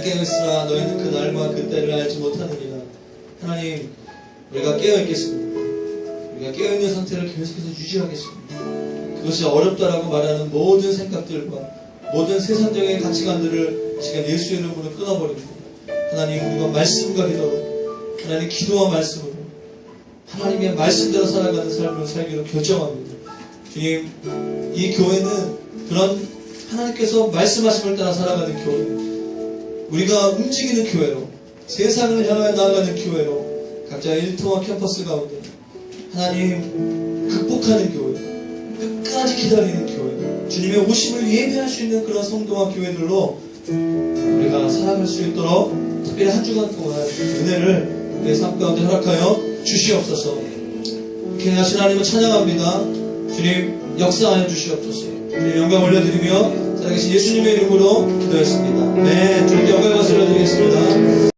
깨어있으나 너희는 그 날과 그 때를 알지 못하느니라. 하나님, 우리가 깨어있겠습니다. 우리가 깨어있는 상태를 계속해서 유지하겠습니다. 그것이 어렵다라고 말하는 모든 생각들과 모든 세상적인 가치관들을 지금 예수의 이름으로 끊어버립니다. 하나님, 우리가 말씀과 기도로, 하나님 기도와 말씀으로 하나님의 말씀대로 살아가는 삶을 살기로 결정합니다. 주님, 이 교회는 그런 하나님께서 말씀하심을 따라 살아가는 교회, 우리가 움직이는 교회로, 세상을 향하여 나아가는 교회로, 각자 일터와 캠퍼스 가운데 하나님 극복하는 교회, 끝까지 기다리는 교회, 주님의 오심을 예배할 수 있는 그런 성도와 교회들로 우리가 살아갈 수 있도록 특별히 한 주간 동안 은혜를 우리의 삶 가운데 허락하여 주시옵소서. 이렇게 하신 하나님을 찬양합니다. 주님 역사하여 주시옵소서. 주님 영광 올려드리며 살아계신 예수님의 이름으로 기도했습니다. 네, 주님께 영광을 올려드리겠습니다.